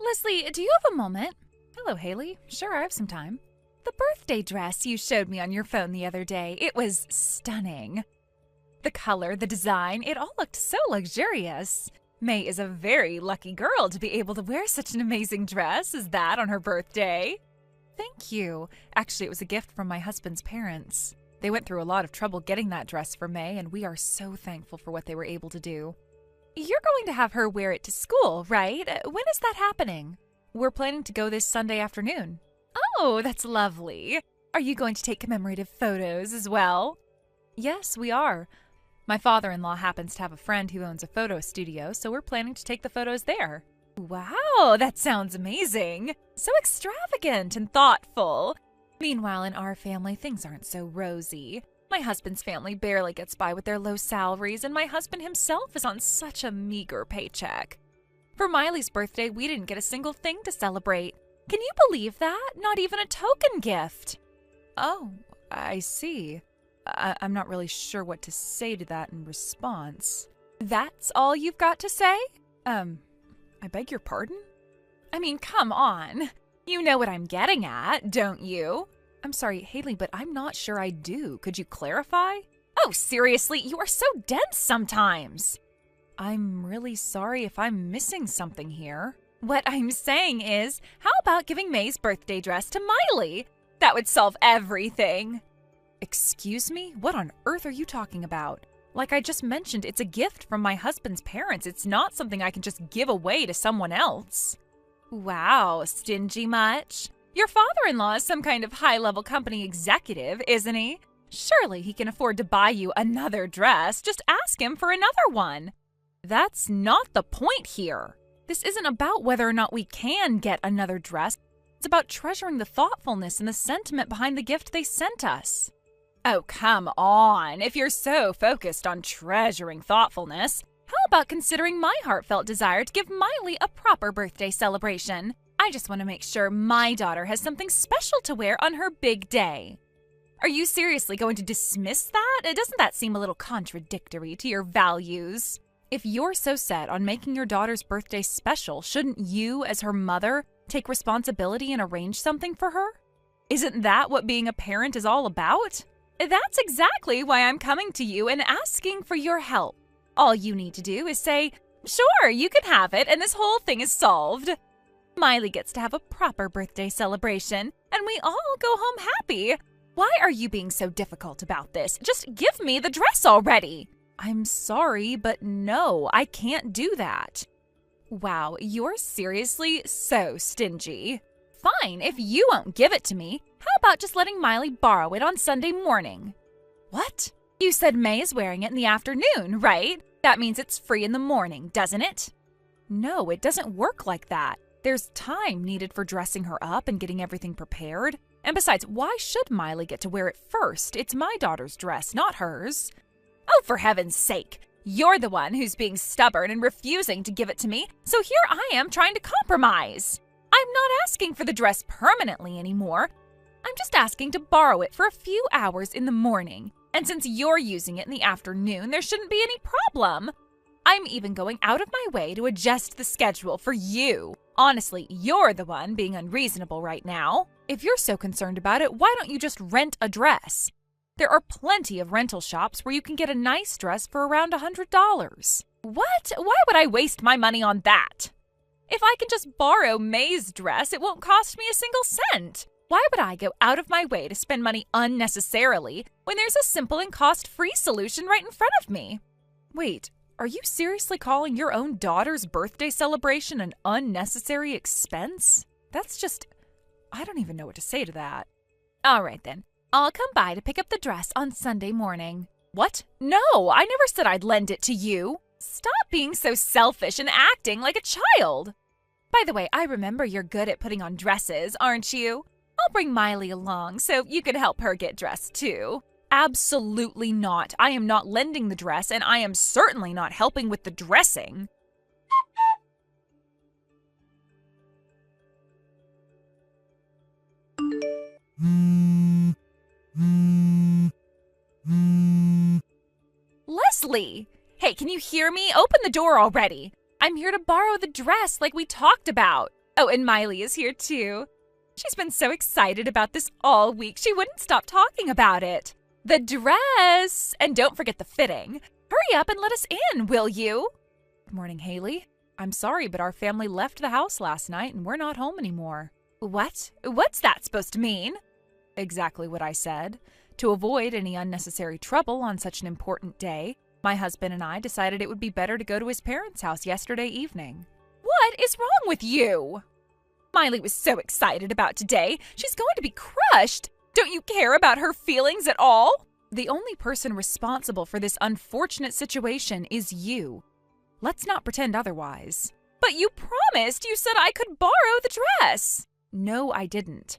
Leslie, do you have a moment? Hello, Haley. Sure, I have some time. The birthday dress you showed me on your phone the other day, it was stunning. The color, the design, it all looked so luxurious. May is a very lucky girl to be able to wear such an amazing dress as that on her birthday. Thank you. Actually, it was a gift from my husband's parents. They went through a lot of trouble getting that dress for May, and we are so thankful for what they were able to do. You're going to have her wear it to school, right? When is that happening? We're planning to go this Sunday afternoon. Oh, that's lovely. Are you going to take commemorative photos as well? Yes, we are. My father-in-law happens to have a friend who owns a photo studio, so we're planning to take the photos there. Wow, that sounds amazing. So extravagant and thoughtful. Meanwhile, in our family, things aren't so rosy. My husband's family barely gets by with their low salaries, and my husband himself is on such a meager paycheck. For Miley's birthday, we didn't get a single thing to celebrate. Can you believe that? Not even a token gift. Oh, I see. I'm not really sure what to say to that in response. That's all you've got to say? I beg your pardon? I mean, come on. You know what I'm getting at, don't you? I'm sorry, Haley, but I'm not sure I do. Could you clarify? Oh, seriously, you are so dense sometimes. I'm really sorry if I'm missing something here. What I'm saying is, how about giving May's birthday dress to Miley? That would solve everything. Excuse me? What on earth are you talking about? Like I just mentioned, it's a gift from my husband's parents. It's not something I can just give away to someone else. Wow, stingy much? Your father-in-law is some kind of high-level company executive, isn't he? Surely he can afford to buy you another dress. Just ask him for another one. That's not the point here. This isn't about whether or not we can get another dress. It's about treasuring the thoughtfulness and the sentiment behind the gift they sent us. Oh, come on. If you're so focused on treasuring thoughtfulness, how about considering my heartfelt desire to give Miley a proper birthday celebration? I just want to make sure my daughter has something special to wear on her big day. Are you seriously going to dismiss that? Doesn't that seem a little contradictory to your values? If you're so set on making your daughter's birthday special, shouldn't you, as her mother, take responsibility and arrange something for her? Isn't that what being a parent is all about? That's exactly why I'm coming to you and asking for your help. All you need to do is say, sure, you can have it, and this whole thing is solved. Miley gets to have a proper birthday celebration, and we all go home happy. Why are you being so difficult about this? Just give me the dress already. I'm sorry, but no, I can't do that. Wow, you're seriously so stingy. Fine, if you won't give it to me, how about just letting Miley borrow it on Sunday morning? What? You said May is wearing it in the afternoon, right? That means it's free in the morning, doesn't it? No, it doesn't work like that. There's time needed for dressing her up and getting everything prepared. And besides, why should Miley get to wear it first? It's my daughter's dress, not hers. Oh, for heaven's sake. You're the one who's being stubborn and refusing to give it to me, so here I am trying to compromise. I'm not asking for the dress permanently anymore. I'm just asking to borrow it for a few hours in the morning. And since you're using it in the afternoon, there shouldn't be any problem. I'm even going out of my way to adjust the schedule for you. Honestly, you're the one being unreasonable right now. If you're so concerned about it, why don't you just rent a dress? There are plenty of rental shops where you can get a nice dress for around $100. What? Why would I waste my money on that? If I can just borrow May's dress, it won't cost me a single cent. Why would I go out of my way to spend money unnecessarily when there's a simple and cost-free solution right in front of me? Wait, are you seriously calling your own daughter's birthday celebration an unnecessary expense? That's just... I don't even know what to say to that. All right then, I'll come by to pick up the dress on Sunday morning. What? No, I never said I'd lend it to you. Stop being so selfish and acting like a child. By the way, I remember you're good at putting on dresses, aren't you? I'll bring Miley along so you can help her get dressed too. Absolutely not. I am not lending the dress, and I am certainly not helping with the dressing. Leslie! Hey, can you hear me? Open the door already. I'm here to borrow the dress like we talked about. Oh, and Miley is here too. She's been so excited about this all week, she wouldn't stop talking about it. The dress! And don't forget the fitting. Hurry up and let us in, will you? Good morning, Haley. I'm sorry, but our family left the house last night and we're not home anymore. What? What's that supposed to mean? Exactly what I said. To avoid any unnecessary trouble on such an important day, my husband and I decided it would be better to go to his parents' house yesterday evening. What is wrong with you? Miley was so excited about today. She's going to be crushed. Don't you care about her feelings at all? The only person responsible for this unfortunate situation is you. Let's not pretend otherwise. But you promised. You said I could borrow the dress. No, I didn't.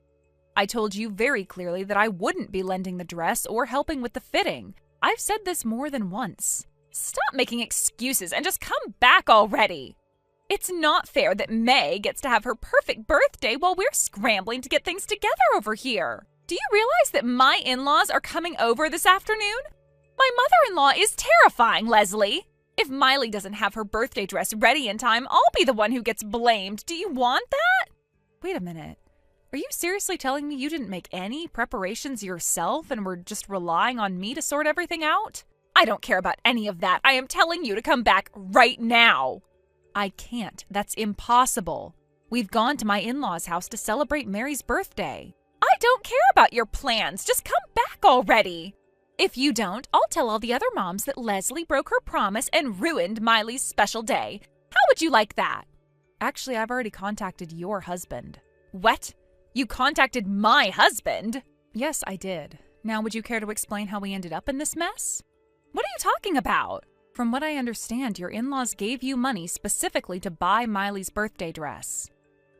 I told you very clearly that I wouldn't be lending the dress or helping with the fitting. I've said this more than once. Stop making excuses and just come back already. It's not fair that May gets to have her perfect birthday while we're scrambling to get things together over here. Do you realize that my in-laws are coming over this afternoon? My mother-in-law is terrifying, Leslie. If Miley doesn't have her birthday dress ready in time, I'll be the one who gets blamed. Do you want that? Wait a minute. Are you seriously telling me you didn't make any preparations yourself and were just relying on me to sort everything out? I don't care about any of that. I am telling you to come back right now. I can't. That's impossible. We've gone to my in-laws' house to celebrate Mary's birthday. I don't care about your plans. Just come back already. If you don't, I'll tell all the other moms that Leslie broke her promise and ruined Miley's special day. How would you like that? Actually, I've already contacted your husband. What? You contacted my husband? Yes, I did. Now, would you care to explain how we ended up in this mess? What are you talking about? From what I understand, your in-laws gave you money specifically to buy Miley's birthday dress.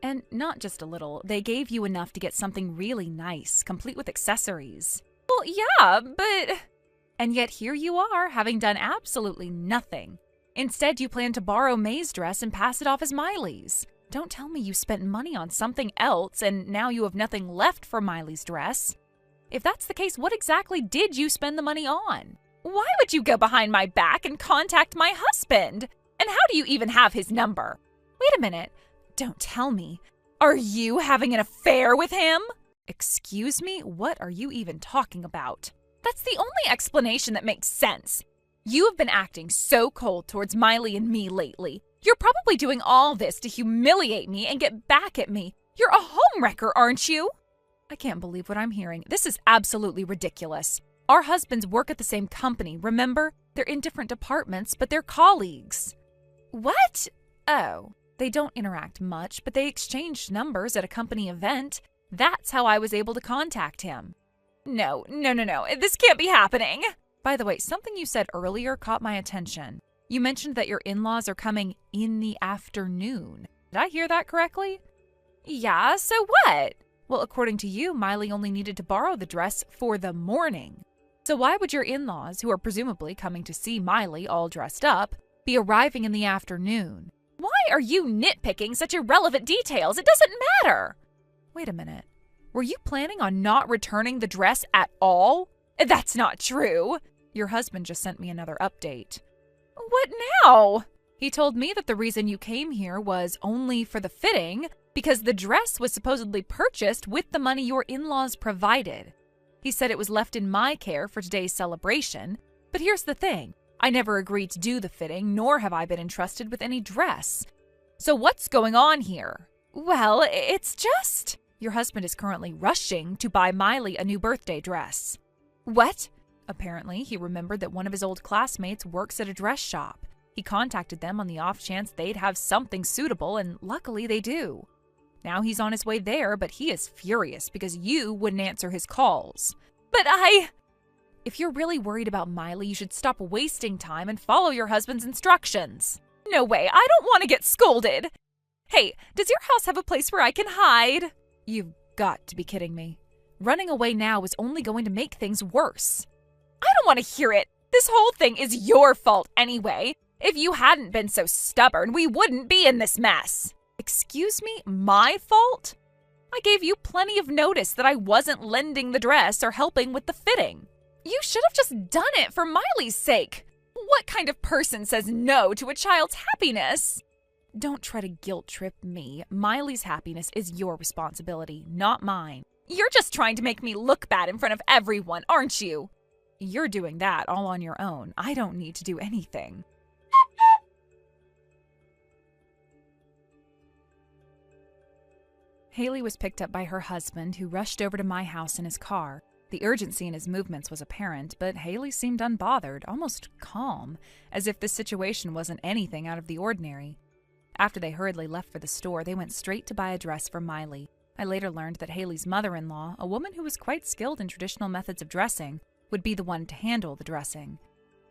And not just a little, they gave you enough to get something really nice, complete with accessories. Well, yeah, but... And yet here you are, having done absolutely nothing. Instead, you plan to borrow May's dress and pass it off as Miley's. Don't tell me you spent money on something else and now you have nothing left for Miley's dress. If that's the case, what exactly did you spend the money on? Why would you go behind my back and contact my husband? And how do you even have his number? Wait a minute. Don't tell me. Are you having an affair with him? Excuse me? What are you even talking about? That's the only explanation that makes sense. You have been acting so cold towards Miley and me lately. You're probably doing all this to humiliate me and get back at me. You're a homewrecker, aren't you? I can't believe what I'm hearing. This is absolutely ridiculous. Our husbands work at the same company, remember? They're in different departments, but they're colleagues. What? Oh, they don't interact much, but they exchanged numbers at a company event. That's how I was able to contact him. No. This can't be happening. By the way, something you said earlier caught my attention. You mentioned that your in-laws are coming in the afternoon. Did I hear that correctly? Yeah, so what? Well, according to you, Miley only needed to borrow the dress for the morning. So why would your in-laws, who are presumably coming to see Miley all dressed up, be arriving in the afternoon? Why are you nitpicking such irrelevant details? It doesn't matter. Wait a minute. Were you planning on not returning the dress at all? That's not true. Your husband just sent me another update. What now? He told me that the reason you came here was only for the fitting because the dress was supposedly purchased with the money your in-laws provided. He said it was left in my care for today's celebration, but here's the thing. I never agreed to do the fitting, nor have I been entrusted with any dress. So what's going on here? Well, it's just... Your husband is currently rushing to buy Miley a new birthday dress. What? Apparently, he remembered that one of his old classmates works at a dress shop. He contacted them on the off chance they'd have something suitable, and luckily they do. Now he's on his way there, but he is furious because you wouldn't answer his calls. But If you're really worried about Miley, you should stop wasting time and follow your husband's instructions. No way, I don't want to get scolded. Hey, does your house have a place where I can hide? You've got to be kidding me. Running away now is only going to make things worse. I don't want to hear it. This whole thing is your fault anyway. If you hadn't been so stubborn, we wouldn't be in this mess. Excuse me, my fault? I gave you plenty of notice that I wasn't lending the dress or helping with the fitting. You should have just done it for Miley's sake. What kind of person says no to a child's happiness? Don't try to guilt trip me. Miley's happiness is your responsibility, not mine. You're just trying to make me look bad in front of everyone, aren't you? You're doing that all on your own. I don't need to do anything. Haley was picked up by her husband, who rushed over to my house in his car. The urgency in his movements was apparent, but Haley seemed unbothered, almost calm, as if this situation wasn't anything out of the ordinary. After they hurriedly left for the store, they went straight to buy a dress for Miley. I later learned that Haley's mother-in-law, a woman who was quite skilled in traditional methods of dressing, would be the one to handle the dressing.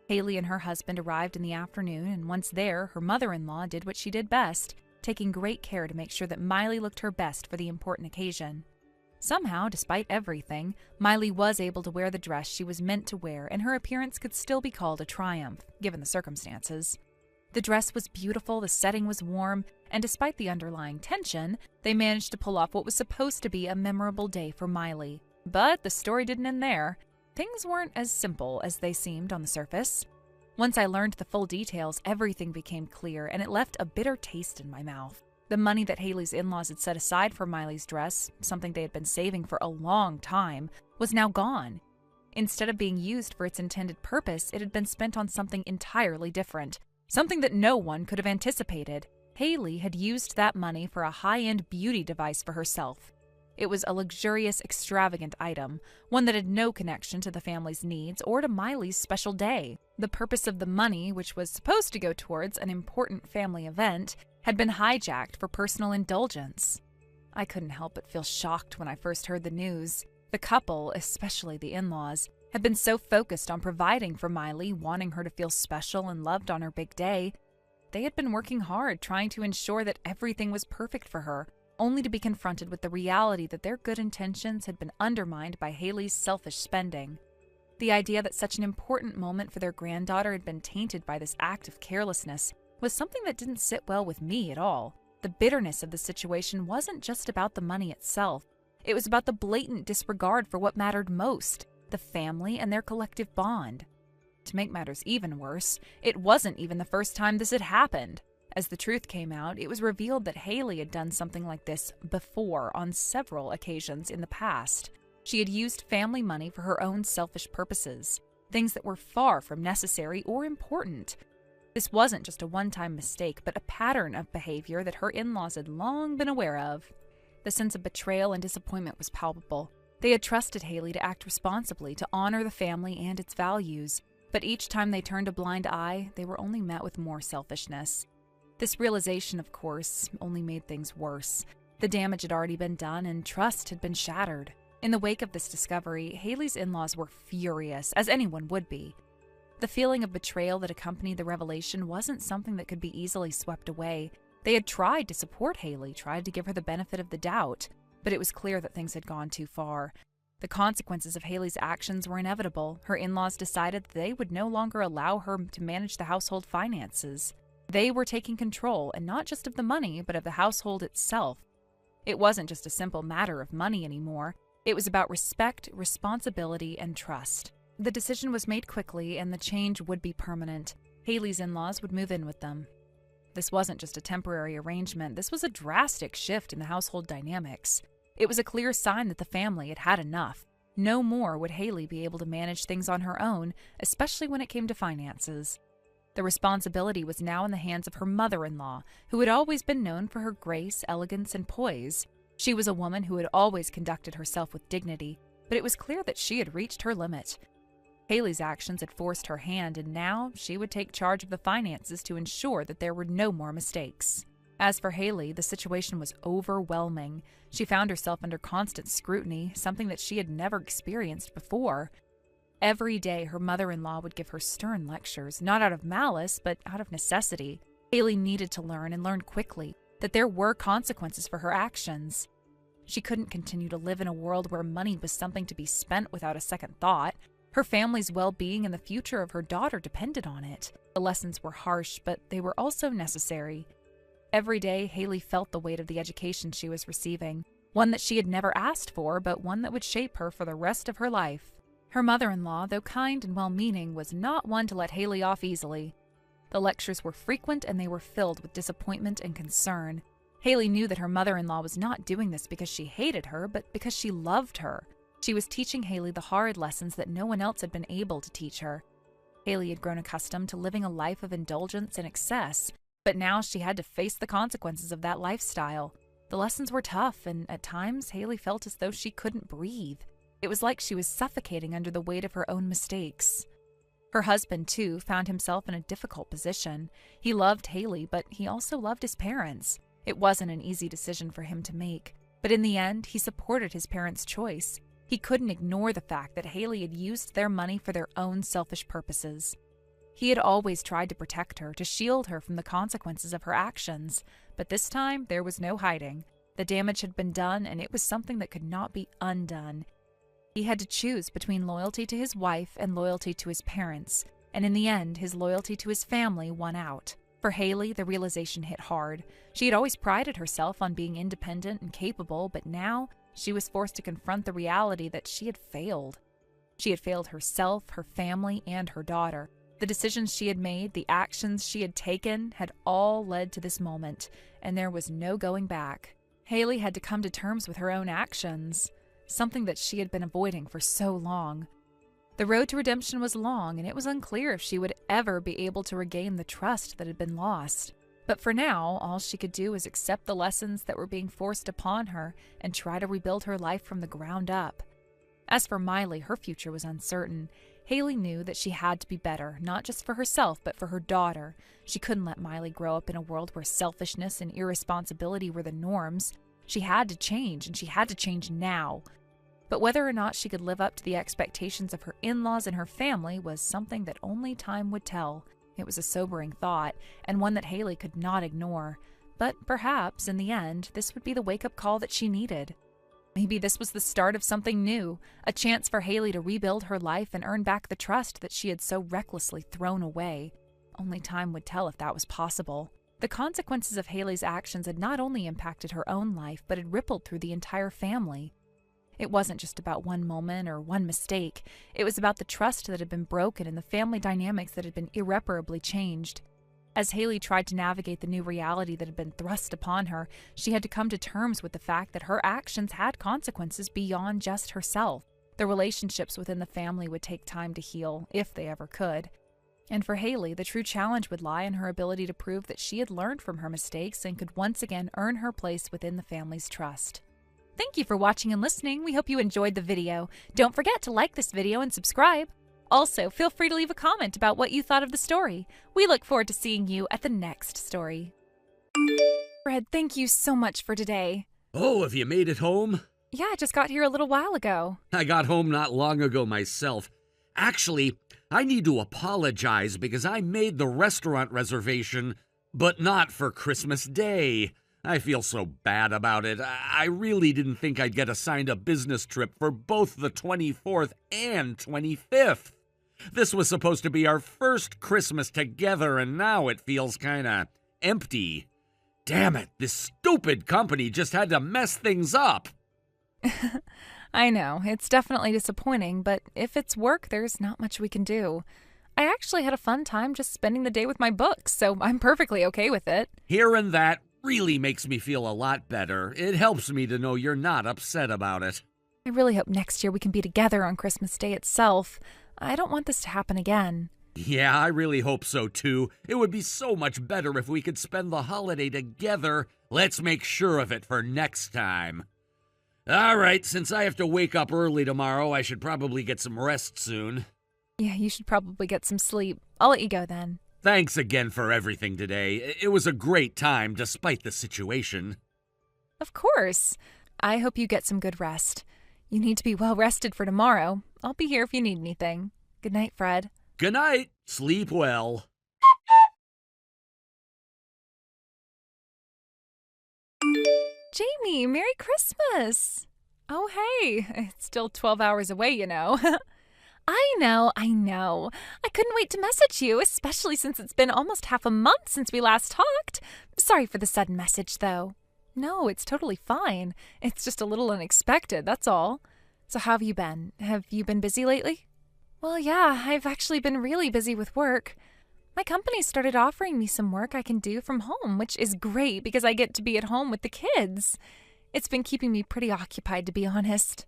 Haley and her husband arrived in the afternoon, and once there, her mother-in-law did what she did best, taking great care to make sure that Miley looked her best for the important occasion. Somehow, despite everything, Miley was able to wear the dress she was meant to wear, and her appearance could still be called a triumph, given the circumstances. The dress was beautiful, the setting was warm, and despite the underlying tension, they managed to pull off what was supposed to be a memorable day for Miley. But the story didn't end there. Things weren't as simple as they seemed on the surface. Once I learned the full details, everything became clear, and it left a bitter taste in my mouth. The money that Haley's in-laws had set aside for Miley's dress, something they had been saving for a long time, was now gone. Instead of being used for its intended purpose, it had been spent on something entirely different, something that no one could have anticipated. Haley had used that money for a high-end beauty device for herself. It was a luxurious, extravagant item, one that had no connection to the family's needs or to Miley's special day. The purpose of the money, which was supposed to go towards an important family event, had been hijacked for personal indulgence. I couldn't help but feel shocked when I first heard the news. The couple, especially the in-laws, had been so focused on providing for Miley, wanting her to feel special and loved on her big day. They had been working hard, trying to ensure that everything was perfect for her, only to be confronted with the reality that their good intentions had been undermined by Haley's selfish spending. The idea that such an important moment for their granddaughter had been tainted by this act of carelessness was something that didn't sit well with me at all. The bitterness of the situation wasn't just about the money itself. It was about the blatant disregard for what mattered most, the family and their collective bond. To make matters even worse, it wasn't even the first time this had happened. As the truth came out, it was revealed that Haley had done something like this before on several occasions in the past. She had used family money for her own selfish purposes, things that were far from necessary or important. This wasn't just a one-time mistake, but a pattern of behavior that her in-laws had long been aware of. The sense of betrayal and disappointment was palpable. They had trusted Haley to act responsibly, to honor the family and its values, but each time they turned a blind eye, they were only met with more selfishness. This realization, of course, only made things worse. The damage had already been done, and trust had been shattered. In the wake of this discovery, Haley's in-laws were furious, as anyone would be. The feeling of betrayal that accompanied the revelation wasn't something that could be easily swept away. They had tried to support Haley, tried to give her the benefit of the doubt, but it was clear that things had gone too far. The consequences of Haley's actions were inevitable. Her in-laws decided that they would no longer allow her to manage the household finances. They were taking control, and not just of the money, but of the household itself. It wasn't just a simple matter of money anymore. It was about respect, responsibility, and trust. The decision was made quickly, and the change would be permanent. Haley's in-laws would move in with them. This wasn't just a temporary arrangement. This was a drastic shift in the household dynamics. It was a clear sign that the family had had enough. No more would Haley be able to manage things on her own, especially when it came to finances. The responsibility was now in the hands of her mother-in-law, who had always been known for her grace, elegance, and poise. She was a woman who had always conducted herself with dignity, but it was clear that she had reached her limit. Haley's actions had forced her hand, and now she would take charge of the finances to ensure that there were no more mistakes. As for Haley, the situation was overwhelming. She found herself under constant scrutiny, something that she had never experienced before. Every day, her mother-in-law would give her stern lectures, not out of malice, but out of necessity. Haley needed to learn, and learn quickly, that there were consequences for her actions. She couldn't continue to live in a world where money was something to be spent without a second thought. Her family's well-being and the future of her daughter depended on it. The lessons were harsh, but they were also necessary. Every day, Haley felt the weight of the education she was receiving, one that she had never asked for, but one that would shape her for the rest of her life. Her mother-in-law, though kind and well-meaning, was not one to let Haley off easily. The lectures were frequent and they were filled with disappointment and concern. Haley knew that her mother-in-law was not doing this because she hated her, but because she loved her. She was teaching Haley the hard lessons that no one else had been able to teach her. Haley had grown accustomed to living a life of indulgence and excess, but now she had to face the consequences of that lifestyle. The lessons were tough, and at times Haley felt as though she couldn't breathe. It was like she was suffocating under the weight of her own mistakes. Her husband, too, found himself in a difficult position. He loved Haley, but he also loved his parents. It wasn't an easy decision for him to make, but in the end, he supported his parents' choice. He couldn't ignore the fact that Haley had used their money for their own selfish purposes. He had always tried to protect her, to shield her from the consequences of her actions, but this time there was no hiding. The damage had been done, and it was something that could not be undone. He had to choose between loyalty to his wife and loyalty to his parents, and in the end, his loyalty to his family won out. For Haley, the realization hit hard. She had always prided herself on being independent and capable, but now she was forced to confront the reality that she had failed. She had failed herself, her family, and her daughter. The decisions she had made, the actions she had taken, had all led to this moment, and there was no going back. Haley had to come to terms with her own actions, something that she had been avoiding for so long. The road to redemption was long, and it was unclear if she would ever be able to regain the trust that had been lost. But for now, all she could do was accept the lessons that were being forced upon her and try to rebuild her life from the ground up. As for Miley, her future was uncertain. Haley knew that she had to be better, not just for herself, but for her daughter. She couldn't let Miley grow up in a world where selfishness and irresponsibility were the norms. She had to change, and she had to change now. But whether or not she could live up to the expectations of her in-laws and her family was something that only time would tell. It was a sobering thought, and one that Haley could not ignore. But perhaps, in the end, this would be the wake-up call that she needed. Maybe this was the start of something new, a chance for Haley to rebuild her life and earn back the trust that she had so recklessly thrown away. Only time would tell if that was possible. The consequences of Haley's actions had not only impacted her own life, but had rippled through the entire family. It wasn't just about one moment or one mistake. It was about the trust that had been broken and the family dynamics that had been irreparably changed. As Haley tried to navigate the new reality that had been thrust upon her, she had to come to terms with the fact that her actions had consequences beyond just herself. The relationships within the family would take time to heal, if they ever could. And for Haley, the true challenge would lie in her ability to prove that she had learned from her mistakes and could once again earn her place within the family's trust. Thank you for watching and listening. We hope you enjoyed the video. Don't forget to like this video and subscribe. Also, feel free to leave a comment about what you thought of the story. We look forward to seeing you at the next story. Fred, thank you so much for today. Oh, have you made it home? Yeah, I just got here a little while ago. I got home not long ago myself. Actually, I need to apologize because I made the restaurant reservation, but not for Christmas Day. I feel so bad about it. I really didn't think I'd get assigned a business trip for both the 24th and 25th. This was supposed to be our first Christmas together, and now it feels kinda empty. Damn it, this stupid company just had to mess things up. I know, it's definitely disappointing, but if it's work, there's not much we can do. I actually had a fun time just spending the day with my books, so I'm perfectly okay with it. Hearing that really makes me feel a lot better. It helps me to know you're not upset about it. I really hope next year we can be together on Christmas Day itself. I don't want this to happen again. Yeah, I really hope so too. It would be so much better if we could spend the holiday together. Let's make sure of it for next time. All right, since I have to wake up early tomorrow, I should probably get some rest soon. Yeah, you should probably get some sleep. I'll let you go then. Thanks again for everything today. It was a great time, despite the situation. Of course. I hope you get some good rest. You need to be well rested for tomorrow. I'll be here if you need anything. Good night, Fred. Good night. Sleep well. Jamie, Merry Christmas! Oh, hey. It's still 12 hours away, you know. I know. I couldn't wait to message you, especially since it's been almost half a month since we last talked. Sorry for the sudden message, though. No, it's totally fine. It's just a little unexpected, that's all. So how have you been? Have you been busy lately? Well, yeah, I've actually been really busy with work. My company started offering me some work I can do from home, which is great because I get to be at home with the kids. It's been keeping me pretty occupied, to be honest.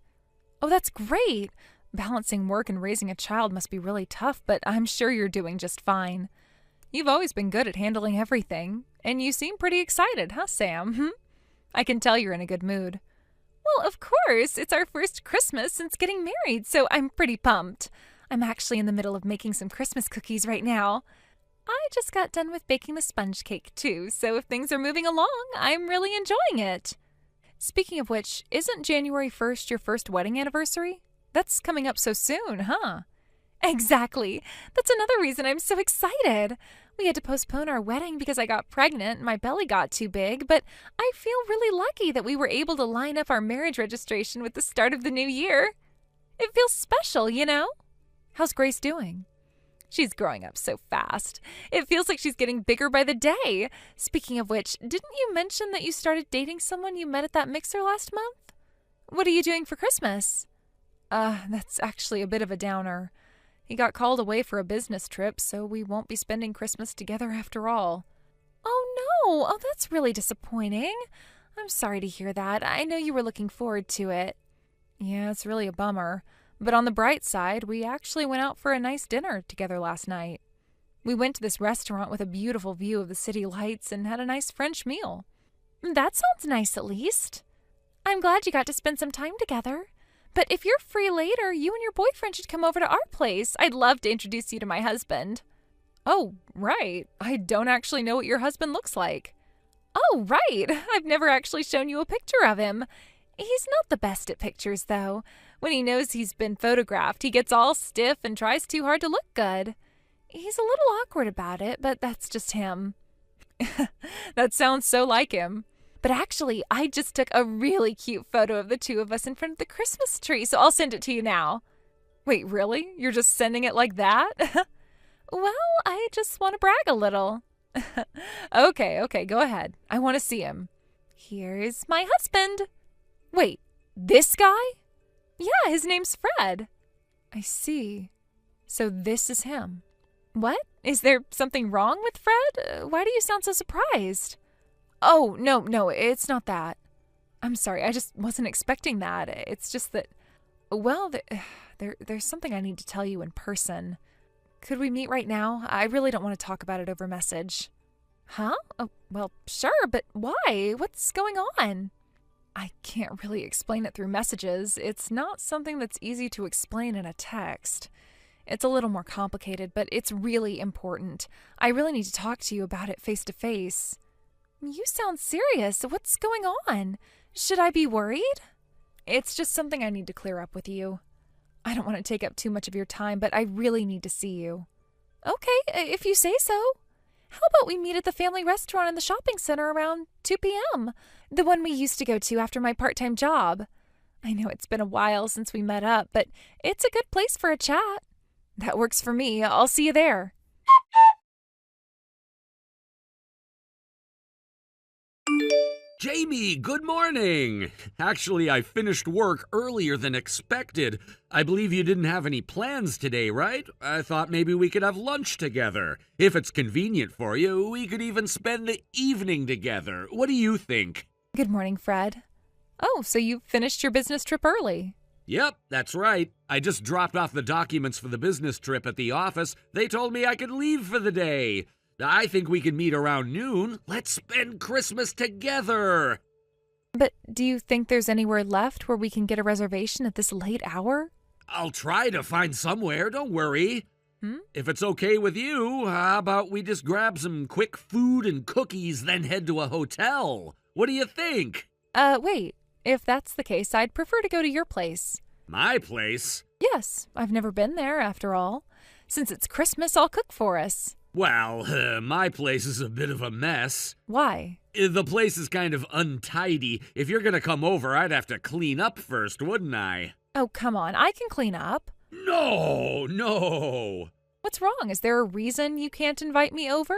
Oh, that's great. Balancing work and raising a child must be really tough, but I'm sure you're doing just fine. You've always been good at handling everything, and you seem pretty excited, huh, Sam? I can tell you're in a good mood. Well, of course, it's our first Christmas since getting married, so I'm pretty pumped. I'm actually in the middle of making some Christmas cookies right now. I just got done with baking the sponge cake, too, so if things are moving along, I'm really enjoying it. Speaking of which, isn't January 1st your first wedding anniversary? That's coming up so soon, huh? Exactly. That's another reason I'm so excited. We had to postpone our wedding because I got pregnant and my belly got too big, but I feel really lucky that we were able to line up our marriage registration with the start of the new year. It feels special, you know? How's Grace doing? She's growing up so fast. It feels like she's getting bigger by the day. Speaking of which, didn't you mention that you started dating someone you met at that mixer last month? What are you doing for Christmas? That's actually a bit of a downer. He got called away for a business trip, so we won't be spending Christmas together after all. Oh no! Oh, that's really disappointing. I'm sorry to hear that. I know you were looking forward to it. Yeah, it's really a bummer. But on the bright side, we actually went out for a nice dinner together last night. We went to this restaurant with a beautiful view of the city lights and had a nice French meal. That sounds nice, at least. I'm glad you got to spend some time together. But if you're free later, you and your boyfriend should come over to our place. I'd love to introduce you to my husband. Oh, right. I don't actually know what your husband looks like. Oh, right. I've never actually shown you a picture of him. He's not the best at pictures, though. When he knows he's been photographed, he gets all stiff and tries too hard to look good. He's a little awkward about it, but that's just him. That sounds so like him. But actually, I just took a really cute photo of the two of us in front of the Christmas tree, so I'll send it to you now. Wait, really? You're just sending it like that? Well, I just want to brag a little. Okay, go ahead. I want to see him. Here's my husband. Wait, this guy? Yeah, his name's Fred. I see. So this is him. What? Is there something wrong with Fred? Why do you sound so surprised? Oh, no, it's not that. I'm sorry, I just wasn't expecting that. It's just that, well, there's something I need to tell you in person. Could we meet right now? I really don't want to talk about it over message. Huh? Oh, well, sure, but why? What's going on? I can't really explain it through messages. It's not something that's easy to explain in a text. It's a little more complicated, but it's really important. I really need to talk to you about it face to face. You sound serious. What's going on? Should I be worried? It's just something I need to clear up with you. I don't want to take up too much of your time, but I really need to see you. Okay, if you say so. How about we meet at the family restaurant in the shopping center around 2 p.m., the one we used to go to after my part-time job? I know it's been a while since we met up, but it's a good place for a chat. That works for me. I'll see you there. Jamie, good morning. Actually, I finished work earlier than expected. I believe you didn't have any plans today, right? I thought maybe we could have lunch together. If it's convenient for you, we could even spend the evening together. What do you think? Good morning, Fred. Oh, so you finished your business trip early? Yep, that's right. I just dropped off the documents for the business trip at the office. They told me I could leave for the day. I think we can meet around noon. Let's spend Christmas together. But do you think there's anywhere left where we can get a reservation at this late hour? I'll try to find somewhere, don't worry. If it's okay with you, how about we just grab some quick food and cookies, then head to a hotel? What do you think? Wait. If that's the case, I'd prefer to go to your place. My place? Yes, I've never been there, after all. Since it's Christmas, I'll cook for us. Well, my place is a bit of a mess. Why? The place is kind of untidy. If you're gonna come over, I'd have to clean up first, wouldn't I? Oh, come on, I can clean up. No. What's wrong? Is there a reason you can't invite me over?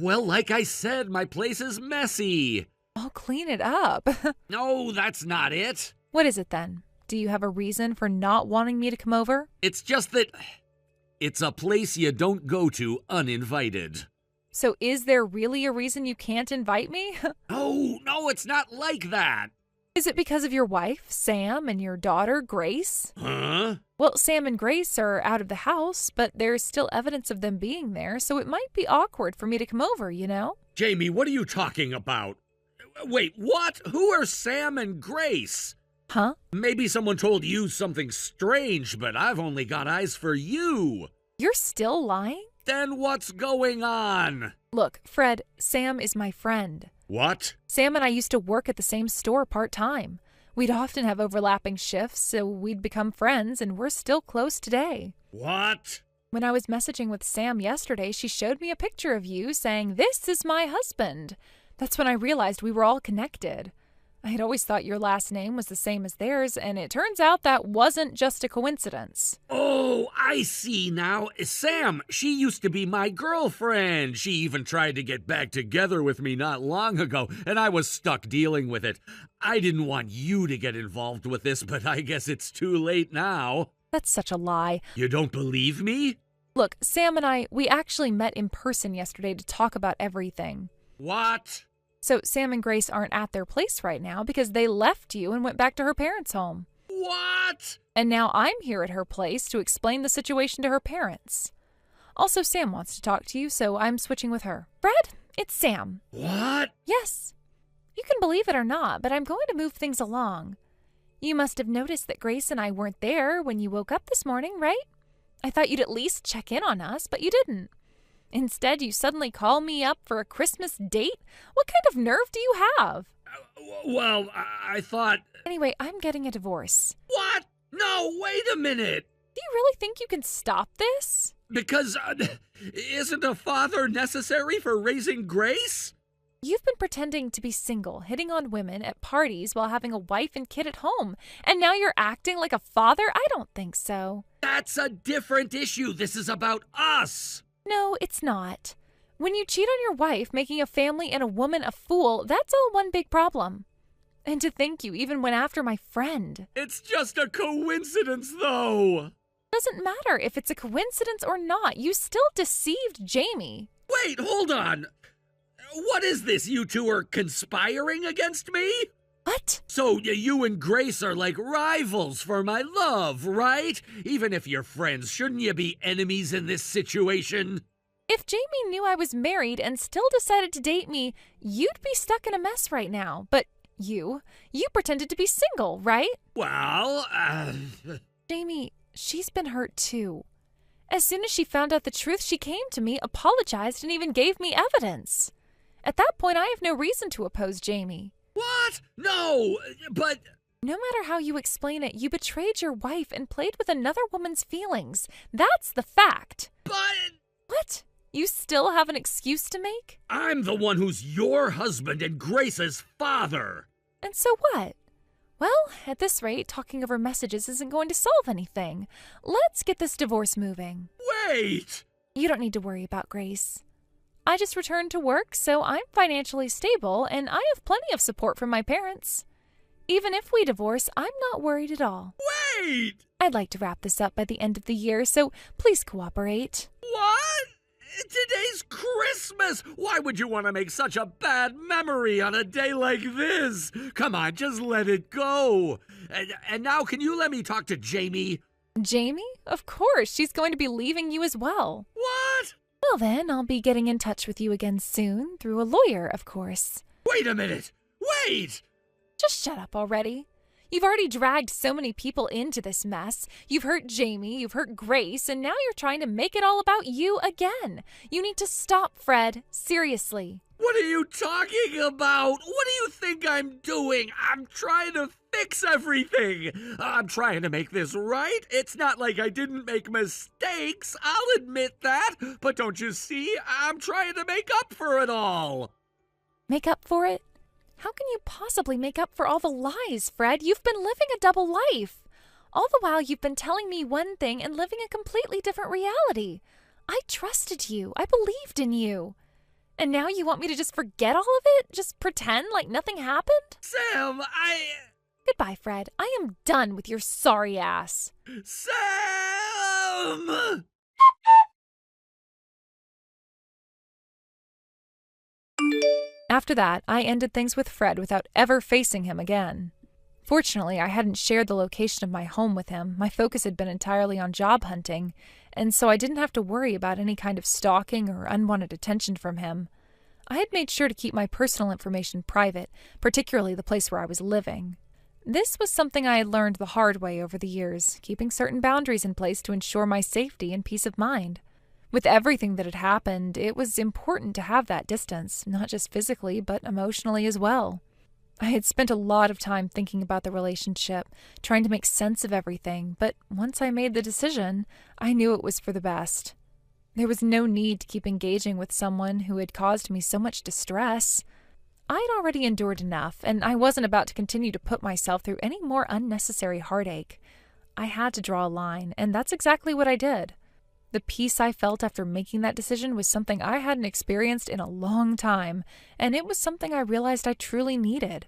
Well, like I said, my place is messy. I'll clean it up. No, that's not it. What is it then? Do you have a reason for not wanting me to come over? It's just that It's a place you don't go to uninvited. So is there really a reason you can't invite me? Oh, no, it's not like that. Is it because of your wife, Sam, and your daughter, Grace? Huh? Well, Sam and Grace are out of the house, but there's still evidence of them being there, so it might be awkward for me to come over, you know? Jamie, what are you talking about? Wait, what? Who are Sam and Grace? Huh? Maybe someone told you something strange, but I've only got eyes for you. You're still lying? Then what's going on? Look, Fred, Sam is my friend. What? Sam and I used to work at the same store part-time. We'd often have overlapping shifts, so we'd become friends, and we're still close today. What? When I was messaging with Sam yesterday, she showed me a picture of you saying, "This is my husband." That's when I realized we were all connected. I had always thought your last name was the same as theirs, and it turns out that wasn't just a coincidence. Oh, I see now. Sam, she used to be my girlfriend. She even tried to get back together with me not long ago, and I was stuck dealing with it. I didn't want you to get involved with this, but I guess it's too late now. That's such a lie. You don't believe me? Look, Sam and we actually met in person yesterday to talk about everything. What? So Sam and Grace aren't at their place right now because they left you and went back to her parents' home. What? And now I'm here at her place to explain the situation to her parents. Also, Sam wants to talk to you, so I'm switching with her. Brad, it's Sam. What? Yes. You can believe it or not, but I'm going to move things along. You must have noticed that Grace and I weren't there when you woke up this morning, right? I thought you'd at least check in on us, but you didn't. Instead, you suddenly call me up for a Christmas date? What kind of nerve do you have? Well, I thought... Anyway, I'm getting a divorce. What? No, wait a minute. Do you really think you can stop this? Because isn't a father necessary for raising Grace? You've been pretending to be single, hitting on women at parties while having a wife and kid at home, and now you're acting like a father? I don't think so. That's a different issue. This is about us. No, it's not. When you cheat on your wife, making a family and a woman a fool, that's all one big problem. And to think you even went after my friend. It's just a coincidence, though. Doesn't matter if it's a coincidence or not. You still deceived Jamie. Wait, hold on. What is this? You two are conspiring against me? What? So you and Grace are like rivals for my love, right? Even if you're friends, shouldn't you be enemies in this situation? If Jamie knew I was married and still decided to date me, you'd be stuck in a mess right now. But you pretended to be single, right? Well, Jamie, she's been hurt too. As soon as she found out the truth, she came to me, apologized, and even gave me evidence. At that point, I have no reason to oppose Jamie. What? No, but... No matter how you explain it, you betrayed your wife and played with another woman's feelings. That's the fact. But... What? You still have an excuse to make? I'm the one who's your husband and Grace's father. And so what? Well, at this rate, talking over messages isn't going to solve anything. Let's get this divorce moving. Wait! You don't need to worry about Grace. I just returned to work, so I'm financially stable, and I have plenty of support from my parents. Even if we divorce, I'm not worried at all. Wait! I'd like to wrap this up by the end of the year, so please cooperate. What? Today's Christmas! Why would you want to make such a bad memory on a day like this? Come on, just let it go. And now can you let me talk to Jamie? Jamie? Of course, she's going to be leaving you as well. What? Well then, I'll be getting in touch with you again soon, through a lawyer, of course. Wait a minute! Wait! Just shut up already. You've already dragged so many people into this mess. You've hurt Jamie, you've hurt Grace, and now you're trying to make it all about you again. You need to stop, Fred. Seriously. What are you talking about? What do you think I'm doing? I'm trying to fix everything. I'm trying to make this right. It's not like I didn't make mistakes. I'll admit that. But don't you see? I'm trying to make up for it all. Make up for it? How can you possibly make up for all the lies, Fred? You've been living a double life. All the while you've been telling me one thing and living a completely different reality. I trusted you. I believed in you. And now you want me to just forget all of it? Just pretend like nothing happened? Sam, Goodbye, Fred. I am done with your sorry ass. Sam! After that, I ended things with Fred without ever facing him again. Fortunately, I hadn't shared the location of my home with him. My focus had been entirely on job hunting, and so I didn't have to worry about any kind of stalking or unwanted attention from him. I had made sure to keep my personal information private, particularly the place where I was living. This was something I had learned the hard way over the years, keeping certain boundaries in place to ensure my safety and peace of mind. With everything that had happened, it was important to have that distance, not just physically, but emotionally as well. I had spent a lot of time thinking about the relationship, trying to make sense of everything, but once I made the decision, I knew it was for the best. There was no need to keep engaging with someone who had caused me so much distress. I'd already endured enough, and I wasn't about to continue to put myself through any more unnecessary heartache. I had to draw a line, and that's exactly what I did. The peace I felt after making that decision was something I hadn't experienced in a long time, and it was something I realized I truly needed.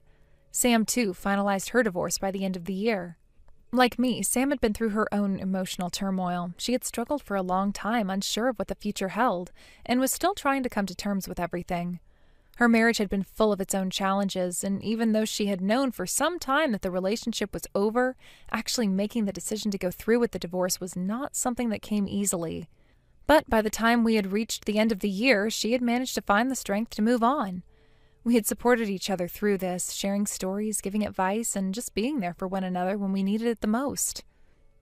Sam, too, finalized her divorce by the end of the year. Like me, Sam had been through her own emotional turmoil. She had struggled for a long time, unsure of what the future held, and was still trying to come to terms with everything. Her marriage had been full of its own challenges, and even though she had known for some time that the relationship was over, actually making the decision to go through with the divorce was not something that came easily. But by the time we had reached the end of the year, she had managed to find the strength to move on. We had supported each other through this, sharing stories, giving advice, and just being there for one another when we needed it the most.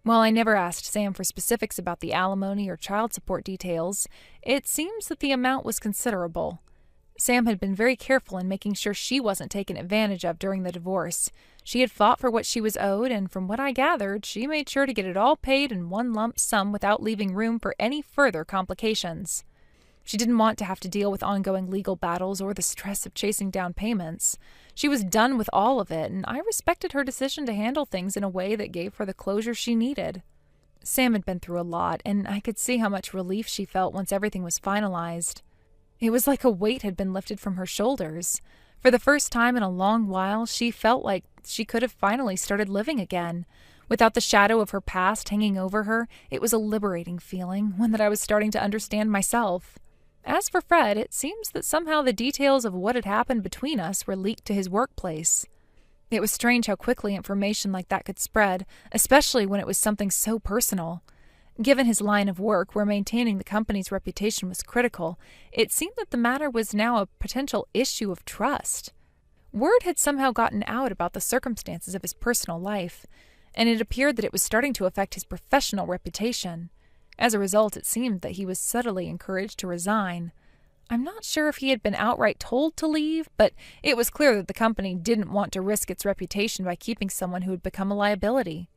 While I never asked Sam for specifics about the alimony or child support details, it seems that the amount was considerable. Sam had been very careful in making sure she wasn't taken advantage of during the divorce. She had fought for what she was owed, and from what I gathered, she made sure to get it all paid in one lump sum without leaving room for any further complications. She didn't want to have to deal with ongoing legal battles or the stress of chasing down payments. She was done with all of it, and I respected her decision to handle things in a way that gave her the closure she needed. Sam had been through a lot, and I could see how much relief she felt once everything was finalized. It was like a weight had been lifted from her shoulders. For the first time in a long while, she felt like she could have finally started living again. Without the shadow of her past hanging over her, it was a liberating feeling, one that I was starting to understand myself. As for Fred, it seems that somehow the details of what had happened between us were leaked to his workplace. It was strange how quickly information like that could spread, especially when it was something so personal. Given his line of work, where maintaining the company's reputation was critical, it seemed that the matter was now a potential issue of trust. Word had somehow gotten out about the circumstances of his personal life, and it appeared that it was starting to affect his professional reputation. As a result, it seemed that he was subtly encouraged to resign. I'm not sure if he had been outright told to leave, but it was clear that the company didn't want to risk its reputation by keeping someone who had become a liability.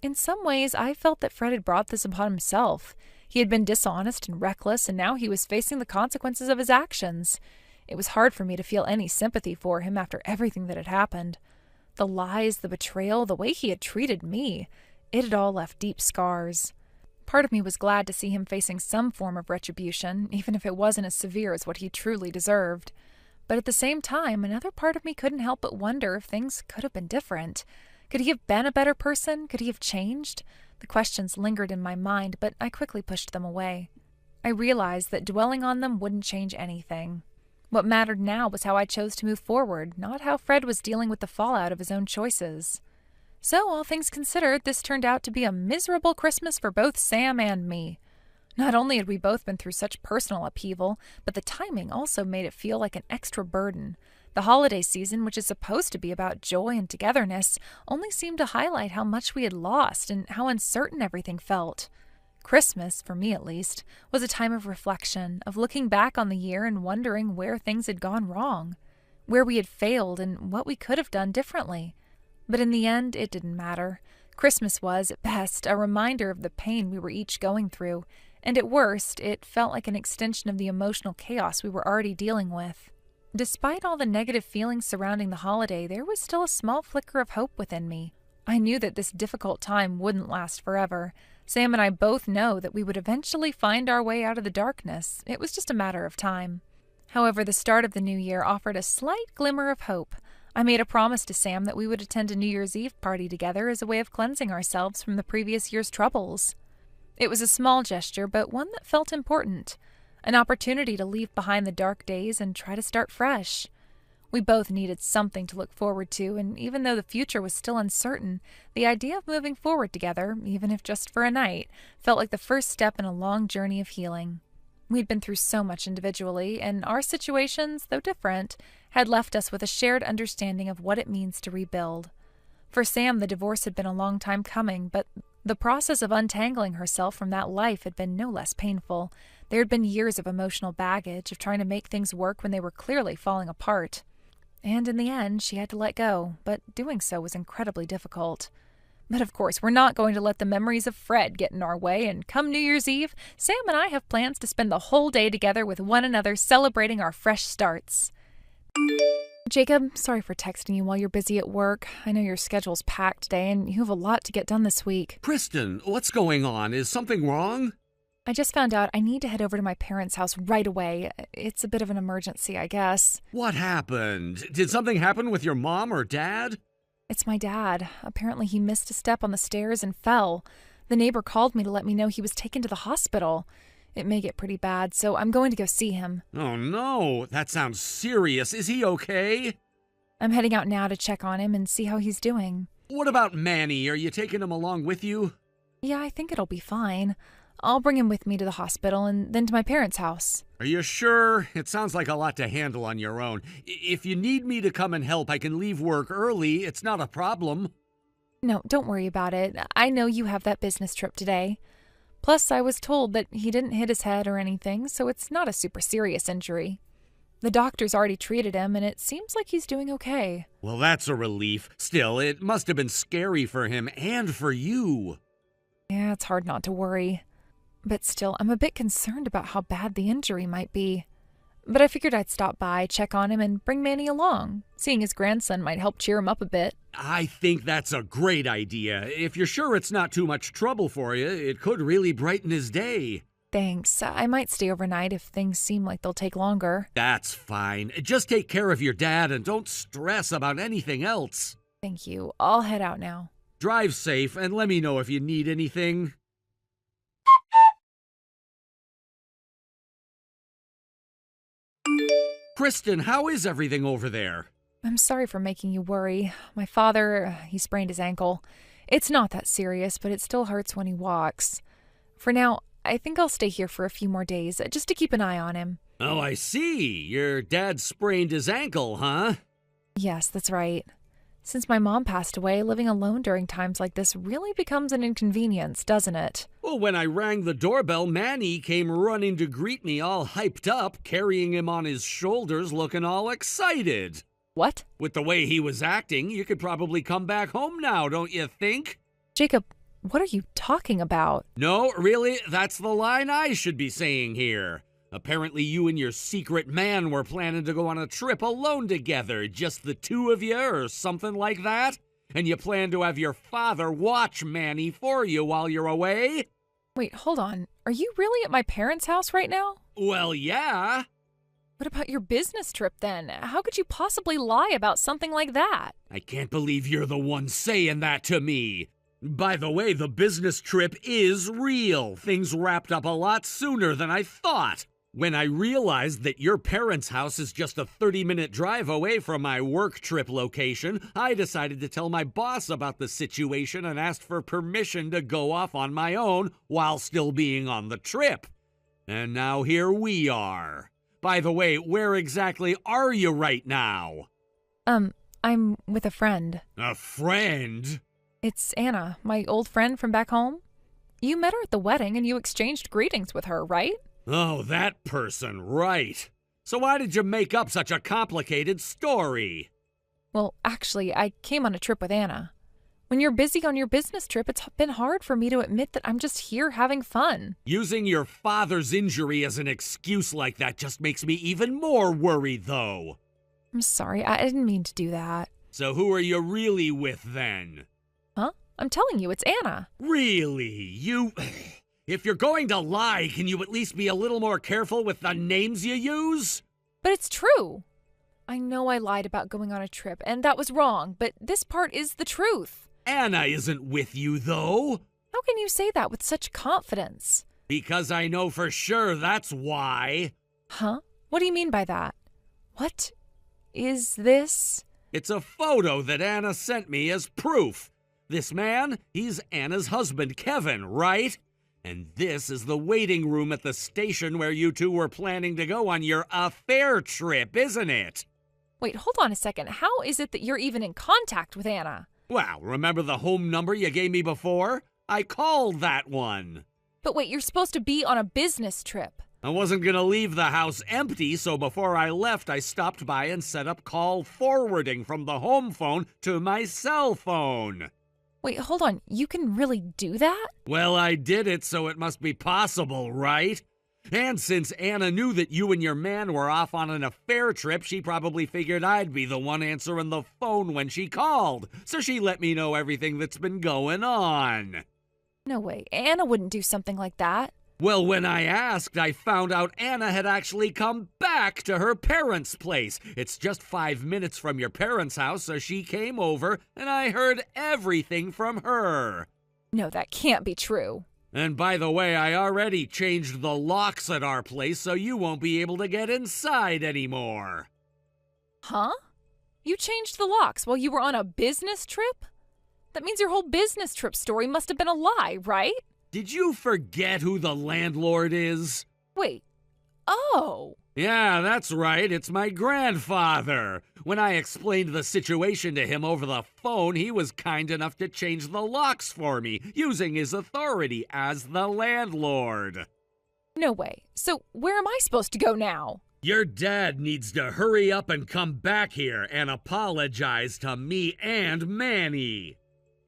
In some ways, I felt that Fred had brought this upon himself. He had been dishonest and reckless, and now he was facing the consequences of his actions. It was hard for me to feel any sympathy for him after everything that had happened. The lies, the betrayal, the way he had treated me, it had all left deep scars. Part of me was glad to see him facing some form of retribution, even if it wasn't as severe as what he truly deserved. But at the same time, another part of me couldn't help but wonder if things could have been different. Could he have been a better person? Could he have changed? The questions lingered in my mind, but I quickly pushed them away. I realized that dwelling on them wouldn't change anything. What mattered now was how I chose to move forward, not how Fred was dealing with the fallout of his own choices. So, all things considered, this turned out to be a miserable Christmas for both Sam and me. Not only had we both been through such personal upheaval, but the timing also made it feel like an extra burden. The holiday season, which is supposed to be about joy and togetherness, only seemed to highlight how much we had lost and how uncertain everything felt. Christmas, for me at least, was a time of reflection, of looking back on the year and wondering where things had gone wrong, where we had failed and what we could have done differently. But in the end, it didn't matter. Christmas was, at best, a reminder of the pain we were each going through, and at worst, it felt like an extension of the emotional chaos we were already dealing with. Despite all the negative feelings surrounding the holiday, there was still a small flicker of hope within me. I knew that this difficult time wouldn't last forever. Sam and I both know that we would eventually find our way out of the darkness. It was just a matter of time. However, the start of the new year offered a slight glimmer of hope. I made a promise to Sam that we would attend a New Year's Eve party together as a way of cleansing ourselves from the previous year's troubles. It was a small gesture, but one that felt important. an opportunity to leave behind the dark days and try to start fresh. We both needed something to look forward to, and even though the future was still uncertain, the idea of moving forward together, even if just for a night, felt like the first step in a long journey of healing. We'd been through so much individually, and our situations, though different, had left us with a shared understanding of what it means to rebuild. For Sam, the divorce had been a long time coming, but the process of untangling herself from that life had been no less painful. There had been years of emotional baggage, of trying to make things work when they were clearly falling apart. And in the end, she had to let go, but doing so was incredibly difficult. But of course, we're not going to let the memories of Fred get in our way, and come New Year's Eve, Sam and I have plans to spend the whole day together with one another celebrating our fresh starts. Jacob, sorry for texting you while you're busy at work. I know your schedule's packed today, and you have a lot to get done this week. Kristen, what's going on? Is something wrong? I just found out I need to head over to my parents' house right away. It's a bit of an emergency, I guess. What happened? Did something happen with your mom or dad? It's my dad. Apparently he missed a step on the stairs and fell. The neighbor called me to let me know he was taken to the hospital. It may get pretty bad, so I'm going to go see him. Oh no, that sounds serious. Is he okay? I'm heading out now to check on him and see how he's doing. What about Manny? Are you taking him along with you? Yeah, I think it'll be fine. I'll bring him with me to the hospital and then to my parents' house. Are you sure? It sounds like a lot to handle on your own. If you need me to come and help, I can leave work early. It's not a problem. No, don't worry about it. I know you have that business trip today. Plus, I was told that he didn't hit his head or anything, so it's not a super serious injury. The doctor's already treated him, and it seems like he's doing okay. Well, that's a relief. Still, it must have been scary for him and for you. Yeah, it's hard not to worry. But still, I'm a bit concerned about how bad the injury might be. But I figured I'd stop by, check on him, and bring Manny along. Seeing his grandson might help cheer him up a bit. I think that's a great idea. If you're sure it's not too much trouble for you, it could really brighten his day. Thanks. I might stay overnight if things seem like they'll take longer. That's fine. Just take care of your dad and don't stress about anything else. Thank you. I'll head out now. Drive safe and let me know if you need anything. Kristen, how is everything over there? I'm sorry for making you worry. My father, he sprained his ankle. It's not that serious, but it still hurts when he walks. For now, I think I'll stay here for a few more days, just to keep an eye on him. Oh, I see. Your dad sprained his ankle, huh? Yes, that's right. Since my mom passed away, living alone during times like this really becomes an inconvenience, doesn't it? Well, when I rang the doorbell, Manny came running to greet me all hyped up, carrying him on his shoulders, looking all excited. What? With the way he was acting, you could probably come back home now, don't you think? Jacob, what are you talking about? No, really, that's the line I should be saying here. Apparently you and your secret man were planning to go on a trip alone together, just the two of you or something like that? And you plan to have your father watch Manny for you while you're away? Wait, hold on. Are you really at my parents' house right now? Well, yeah. What about your business trip then? How could you possibly lie about something like that? I can't believe you're the one saying that to me. By the way, the business trip is real. Things wrapped up a lot sooner than I thought. When I realized that your parents' house is just a 30-minute drive away from my work trip location, I decided to tell my boss about the situation and asked for permission to go off on my own while still being on the trip. And now here we are. By the way, where exactly are you right now? I'm with a friend. A friend? It's Anna, my old friend from back home. You met her at the wedding and you exchanged greetings with her, right? Oh, that person, right. So why did you make up such a complicated story? Well, actually, I came on a trip with Anna. When you're busy on your business trip, it's been hard for me to admit that I'm just here having fun. Using your father's injury as an excuse like that just makes me even more worried, though. I'm sorry, I didn't mean to do that. So who are you really with, then? Huh? I'm telling you, it's Anna. Really? You... If you're going to lie, can you at least be a little more careful with the names you use? But it's true. I know I lied about going on a trip, and that was wrong, but this part is the truth. Anna isn't with you, though. How can you say that with such confidence? Because I know for sure that's why. Huh? What do you mean by that? What is this? It's a photo that Anna sent me as proof. This man, he's Anna's husband, Kevin, right? And this is the waiting room at the station where you two were planning to go on your affair trip, isn't it? Wait, hold on a second. How is it that you're even in contact with Anna? Well, remember the home number you gave me before? I called that one. But wait, you're supposed to be on a business trip. I wasn't going to leave the house empty, so before I left, I stopped by and set up call forwarding from the home phone to my cell phone. Wait, hold on. You can really do that? Well, I did it, so it must be possible, right? And since Anna knew that you and your man were off on an affair trip, she probably figured I'd be the one answering the phone when she called. So she let me know everything that's been going on. No way. Anna wouldn't do something like that. Well, when I asked, I found out Anna had actually come back to her parents' place. It's just 5 minutes from your parents' house, so she came over, and I heard everything from her. No, that can't be true. And by the way, I already changed the locks at our place, so you won't be able to get inside anymore. Huh? You changed the locks while you were on a business trip? That means your whole business trip story must have been a lie, right? Did you forget who the landlord is? Wait. Oh. Yeah, that's right. It's my grandfather. When I explained the situation to him over the phone, he was kind enough to change the locks for me, using his authority as the landlord. No way. So where am I supposed to go now? Your dad needs to hurry up and come back here and apologize to me and Manny.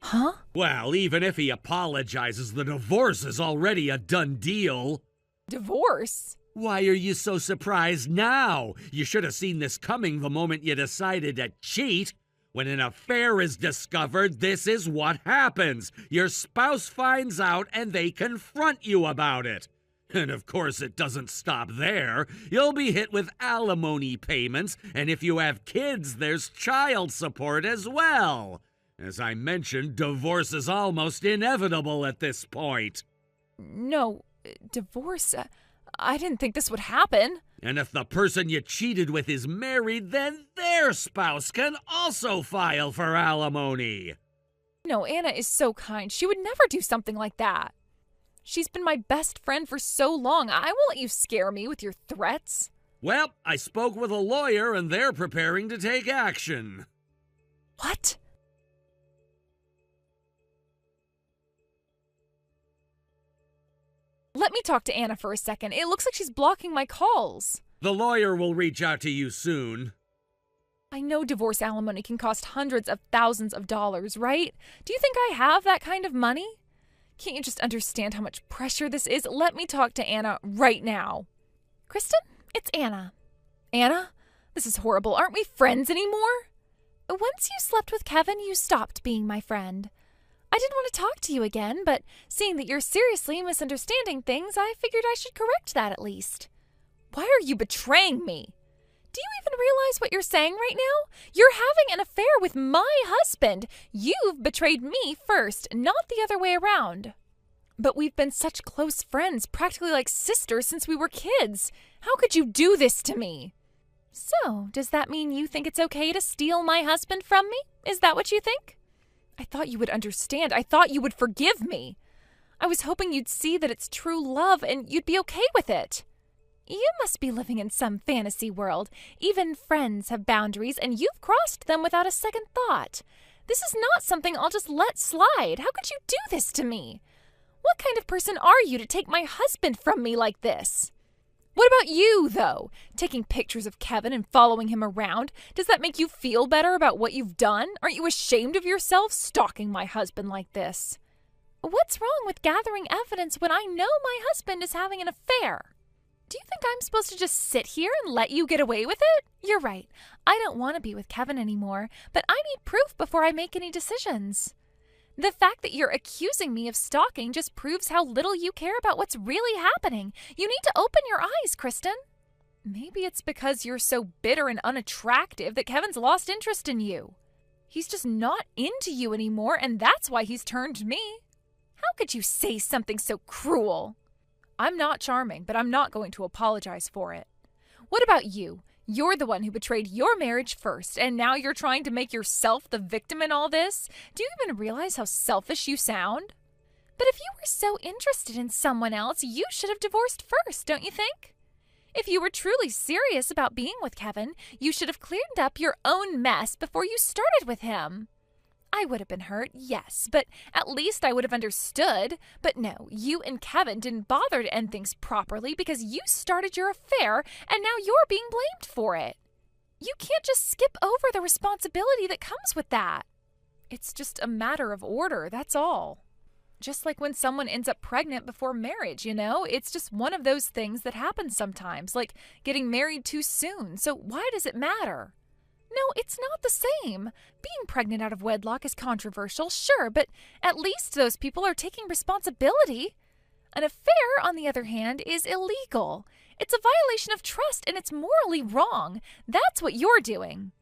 Huh? Well, even if he apologizes, the divorce is already a done deal. Divorce? Why are you so surprised now? You should have seen this coming the moment you decided to cheat. When an affair is discovered, this is what happens. Your spouse finds out and they confront you about it. And of course, it doesn't stop there. You'll be hit with alimony payments, and if you have kids, there's child support as well. As I mentioned, divorce is almost inevitable at this point. No, divorce? I didn't think this would happen. And if the person you cheated with is married, then their spouse can also file for alimony. No, Anna is so kind. She would never do something like that. She's been my best friend for so long. I won't let you scare me with your threats. Well, I spoke with a lawyer and they're preparing to take action. What? Let me talk to Anna for a second. It looks like she's blocking my calls. The lawyer will reach out to you soon. I know divorce alimony can cost hundreds of thousands of dollars, right? Do you think I have that kind of money? Can't you just understand how much pressure this is? Let me talk to Anna right now. Kristen, it's Anna. Anna, this is horrible. Aren't we friends anymore? Once you slept with Kevin, you stopped being my friend. I didn't want to talk to you again, but seeing that you're seriously misunderstanding things, I figured I should correct that at least. Why are you betraying me? Do you even realize what you're saying right now? You're having an affair with my husband. You've betrayed me first, not the other way around. But we've been such close friends, practically like sisters since we were kids. How could you do this to me? So, does that mean you think it's okay to steal my husband from me? Is that what you think? I thought you would understand. I thought you would forgive me. I was hoping you'd see that it's true love and you'd be okay with it. You must be living in some fantasy world. Even friends have boundaries, and you've crossed them without a second thought. This is not something I'll just let slide. How could you do this to me? What kind of person are you to take my husband from me like this? What about you, though? Taking pictures of Kevin and following him around? Does that make you feel better about what you've done? Aren't you ashamed of yourself stalking my husband like this? What's wrong with gathering evidence when I know my husband is having an affair? Do you think I'm supposed to just sit here and let you get away with it? You're right. I don't want to be with Kevin anymore, but I need proof before I make any decisions. The fact that you're accusing me of stalking just proves how little you care about what's really happening. You need to open your eyes, Kristen. Maybe it's because you're so bitter and unattractive that Kevin's lost interest in you. He's just not into you anymore, and that's why he's turned me. How could you say something so cruel? I'm not charming, but I'm not going to apologize for it. What about you? You're the one who betrayed your marriage first, and now you're trying to make yourself the victim in all this? Do you even realize how selfish you sound? But if you were so interested in someone else, you should have divorced first, don't you think? If you were truly serious about being with Kevin, you should have cleaned up your own mess before you started with him. I would have been hurt, yes, but at least I would have understood. But no, you and Kevin didn't bother to end things properly because you started your affair and now you're being blamed for it. You can't just skip over the responsibility that comes with that. It's just a matter of order, that's all. Just like when someone ends up pregnant before marriage, it's just one of those things that happens sometimes, like getting married too soon. So why does it matter? No, it's not the same. Being pregnant out of wedlock is controversial, sure, but at least those people are taking responsibility. An affair, on the other hand, is illegal. It's a violation of trust and it's morally wrong. That's what you're doing.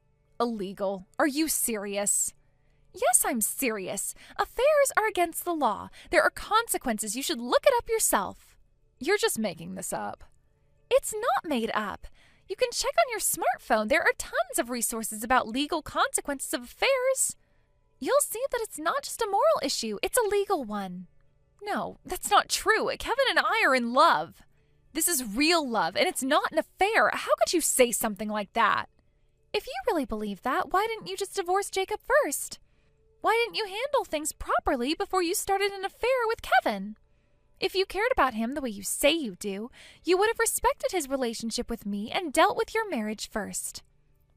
Illegal? Are you serious? Yes, I'm serious. Affairs are against the law. There are consequences. You should look it up yourself. You're just making this up. It's not made up. You can check on your smartphone. There are tons of resources about legal consequences of affairs. You'll see that it's not just a moral issue, it's a legal one. No, that's not true. Kevin and I are in love. This is real love, and it's not an affair. How could you say something like that? If you really believe that, why didn't you just divorce Jacob first? Why didn't you handle things properly before you started an affair with Kevin? If you cared about him the way you say you do, you would have respected his relationship with me and dealt with your marriage first.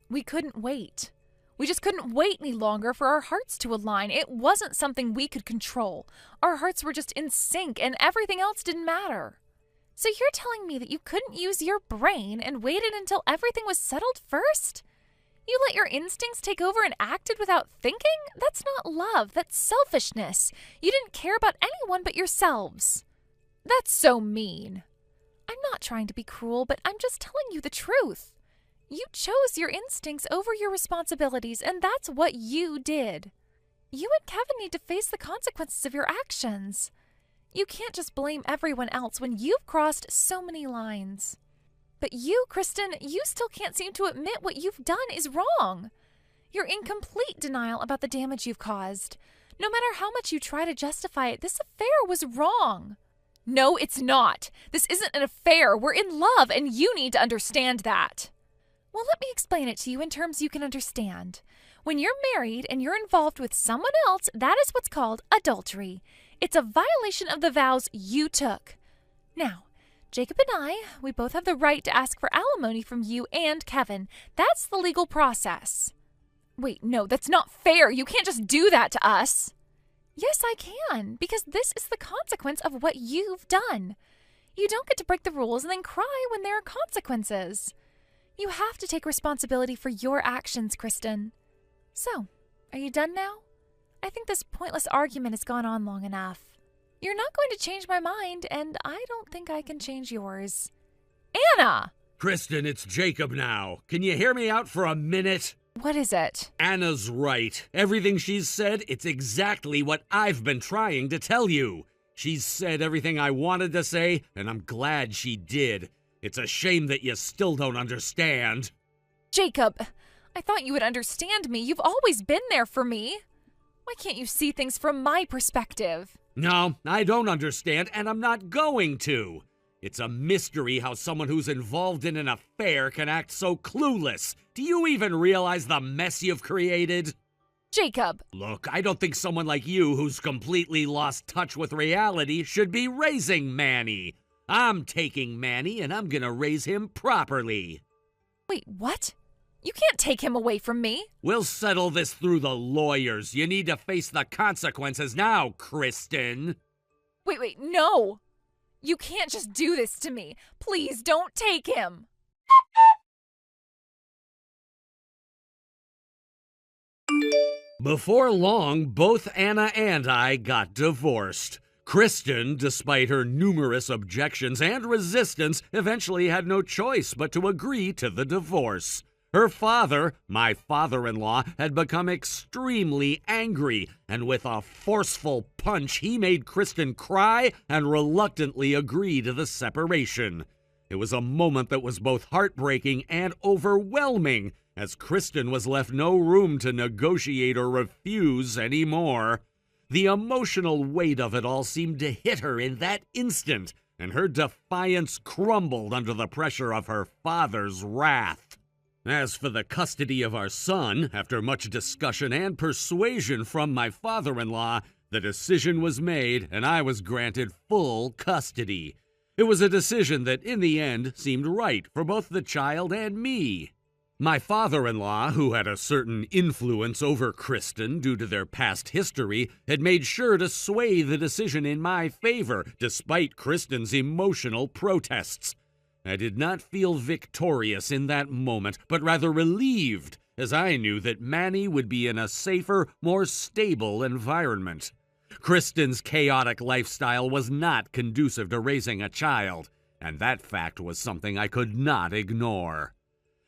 We couldn't wait. We just couldn't wait any longer for our hearts to align. It wasn't something we could control. Our hearts were just in sync and everything else didn't matter. So you're telling me that you couldn't use your brain and waited until everything was settled first? You let your instincts take over and acted without thinking? That's not love. That's selfishness. You didn't care about anyone but yourselves. That's so mean. I'm not trying to be cruel, but I'm just telling you the truth. You chose your instincts over your responsibilities, and that's what you did. You and Kevin need to face the consequences of your actions. You can't just blame everyone else when you've crossed so many lines. But you, Kristen, you still can't seem to admit what you've done is wrong. You're in complete denial about the damage you've caused. No matter how much you try to justify it, this affair was wrong. No, it's not. This isn't an affair. We're in love, and you need to understand that. Well, let me explain it to you in terms you can understand. When you're married and you're involved with someone else, that is what's called adultery. It's a violation of the vows you took. Now, Jacob and we both have the right to ask for alimony from you and Kevin. That's the legal process. Wait, no, that's not fair. You can't just do that to us. Yes, I can, because this is the consequence of what you've done. You don't get to break the rules and then cry when there are consequences. You have to take responsibility for your actions, Kristen. So, are you done now? I think this pointless argument has gone on long enough. You're not going to change my mind, and I don't think I can change yours. Anna! Kristen, it's Jacob now. Can you hear me out for a minute? What is it? Anna's right. Everything she's said, it's exactly what I've been trying to tell you. She's said everything I wanted to say, and I'm glad she did. It's a shame that you still don't understand. Jacob, I thought you would understand me. You've always been there for me. Why can't you see things from my perspective? No, I don't understand, and I'm not going to. It's a mystery how someone who's involved in an affair can act so clueless. Do you even realize the mess you've created? Jacob! Look, I don't think someone like you who's completely lost touch with reality should be raising Manny. I'm taking Manny, and I'm gonna raise him properly. Wait, what? You can't take him away from me. We'll settle this through the lawyers. You need to face the consequences now, Kristen. Wait, no! You can't just do this to me. Please don't take him. Before long, both Anna and I got divorced. Kristen, despite her numerous objections and resistance, eventually had no choice but to agree to the divorce. Her father, my father-in-law, had become extremely angry, and with a forceful punch, he made Kristen cry and reluctantly agree to the separation. It was a moment that was both heartbreaking and overwhelming, as Kristen was left no room to negotiate or refuse anymore. The emotional weight of it all seemed to hit her in that instant, and her defiance crumbled under the pressure of her father's wrath. As for the custody of our son, after much discussion and persuasion from my father-in-law, the decision was made and I was granted full custody. It was a decision that, in the end, seemed right for both the child and me. My father-in-law, who had a certain influence over Kristen due to their past history, had made sure to sway the decision in my favor, despite Kristen's emotional protests. I did not feel victorious in that moment, but rather relieved, as I knew that Manny would be in a safer, more stable environment. Kristen's chaotic lifestyle was not conducive to raising a child, and that fact was something I could not ignore.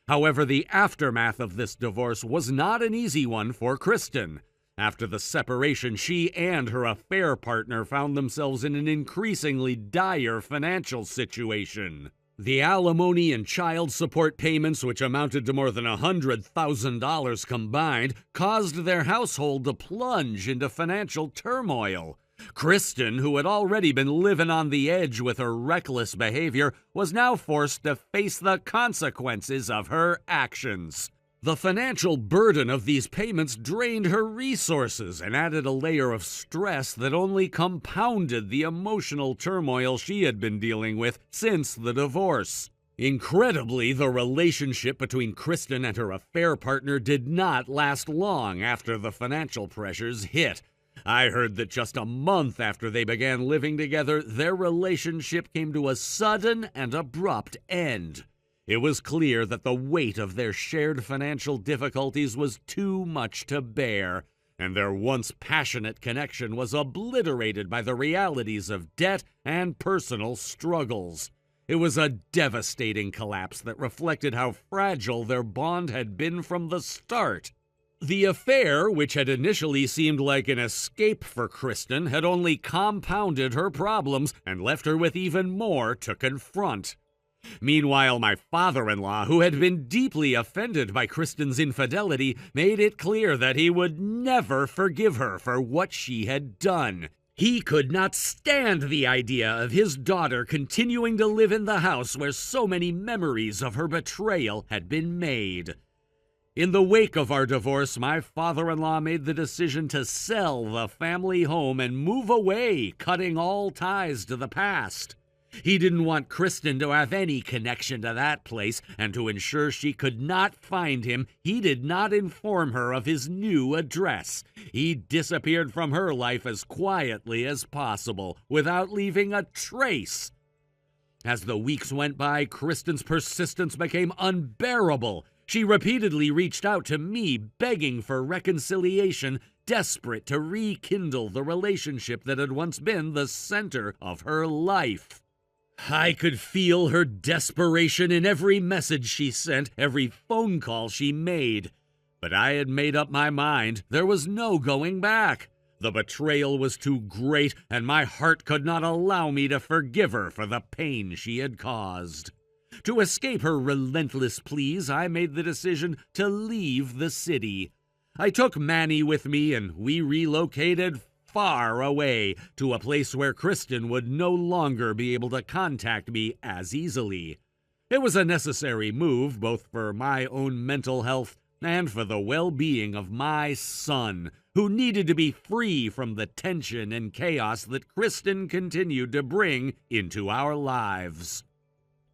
However, the aftermath of this divorce was not an easy one for Kristen. After the separation, she and her affair partner found themselves in an increasingly dire financial situation. The alimony and child support payments, which amounted to more than $100,000 combined, caused their household to plunge into financial turmoil. Kristen, who had already been living on the edge with her reckless behavior, was now forced to face the consequences of her actions. The financial burden of these payments drained her resources and added a layer of stress that only compounded the emotional turmoil she had been dealing with since the divorce. Incredibly, the relationship between Kristen and her affair partner did not last long after the financial pressures hit. I heard that just a month after they began living together, their relationship came to a sudden and abrupt end. It was clear that the weight of their shared financial difficulties was too much to bear, and their once passionate connection was obliterated by the realities of debt and personal struggles. It was a devastating collapse that reflected how fragile their bond had been from the start. The affair, which had initially seemed like an escape for Kristen, had only compounded her problems and left her with even more to confront. Meanwhile, my father-in-law, who had been deeply offended by Kristen's infidelity, made it clear that he would never forgive her for what she had done. He could not stand the idea of his daughter continuing to live in the house where so many memories of her betrayal had been made. In the wake of our divorce, my father-in-law made the decision to sell the family home and move away, cutting all ties to the past. He didn't want Kristen to have any connection to that place, and to ensure she could not find him, he did not inform her of his new address. He disappeared from her life as quietly as possible, without leaving a trace. As the weeks went by, Kristen's persistence became unbearable. She repeatedly reached out to me, begging for reconciliation, desperate to rekindle the relationship that had once been the center of her life. I could feel her desperation in every message she sent, every phone call she made. But I had made up my mind. There was no going back. The betrayal was too great, and my heart could not allow me to forgive her for the pain she had caused. To escape her relentless pleas, I made the decision to leave the city. I took Manny with me, and we relocated far away to a place where Kristen would no longer be able to contact me as easily. It was a necessary move, both for my own mental health and for the well-being of my son, who needed to be free from the tension and chaos that Kristen continued to bring into our lives.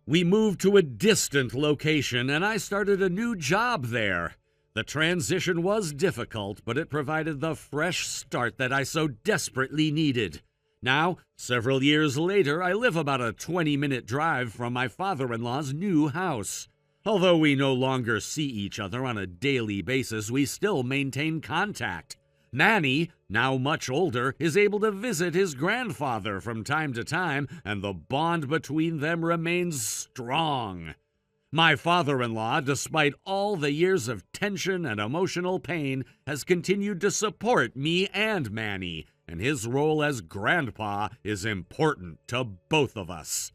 We moved to a distant location, and I started a new job there. The transition was difficult, but it provided the fresh start that I so desperately needed. Now, several years later, I live about a 20-minute drive from my father-in-law's new house. Although we no longer see each other on a daily basis, we still maintain contact. Manny, now much older, is able to visit his grandfather from time to time, and the bond between them remains strong. My father-in-law, despite all the years of tension and emotional pain, has continued to support me and Manny, and his role as grandpa is important to both of us.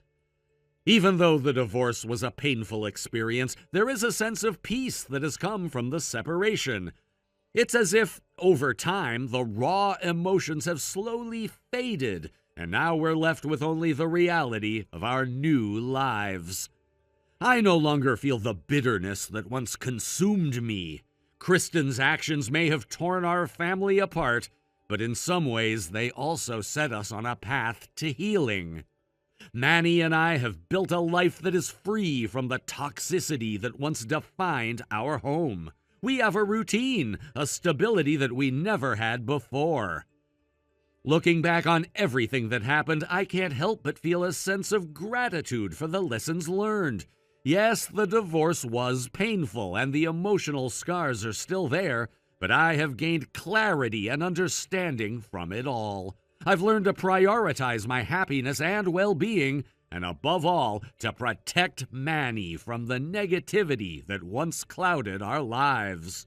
Even though the divorce was a painful experience, there is a sense of peace that has come from the separation. It's as if, over time, the raw emotions have slowly faded, and now we're left with only the reality of our new lives. I no longer feel the bitterness that once consumed me. Kristen's actions may have torn our family apart, but in some ways they also set us on a path to healing. Manny and I have built a life that is free from the toxicity that once defined our home. We have a routine, a stability that we never had before. Looking back on everything that happened, I can't help but feel a sense of gratitude for the lessons learned. Yes, the divorce was painful and the emotional scars are still there, but I have gained clarity and understanding from it all. I've learned to prioritize my happiness and well-being, and above all, to protect Manny from the negativity that once clouded our lives.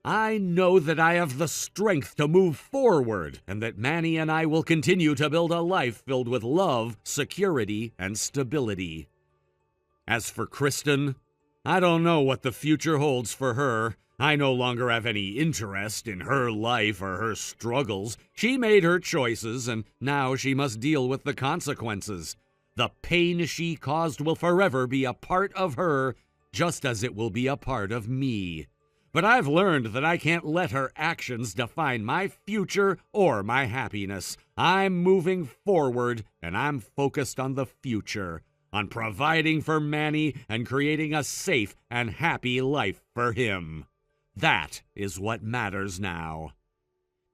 I know that I have the strength to move forward, and that Manny and I will continue to build a life filled with love, security, and stability. As for Kristen, I don't know what the future holds for her. I no longer have any interest in her life or her struggles. She made her choices, and now she must deal with the consequences. The pain she caused will forever be a part of her, just as it will be a part of me. But I've learned that I can't let her actions define my future or my happiness. I'm moving forward, and I'm focused on the future, on providing for Manny and creating a safe and happy life for him. That is what matters now.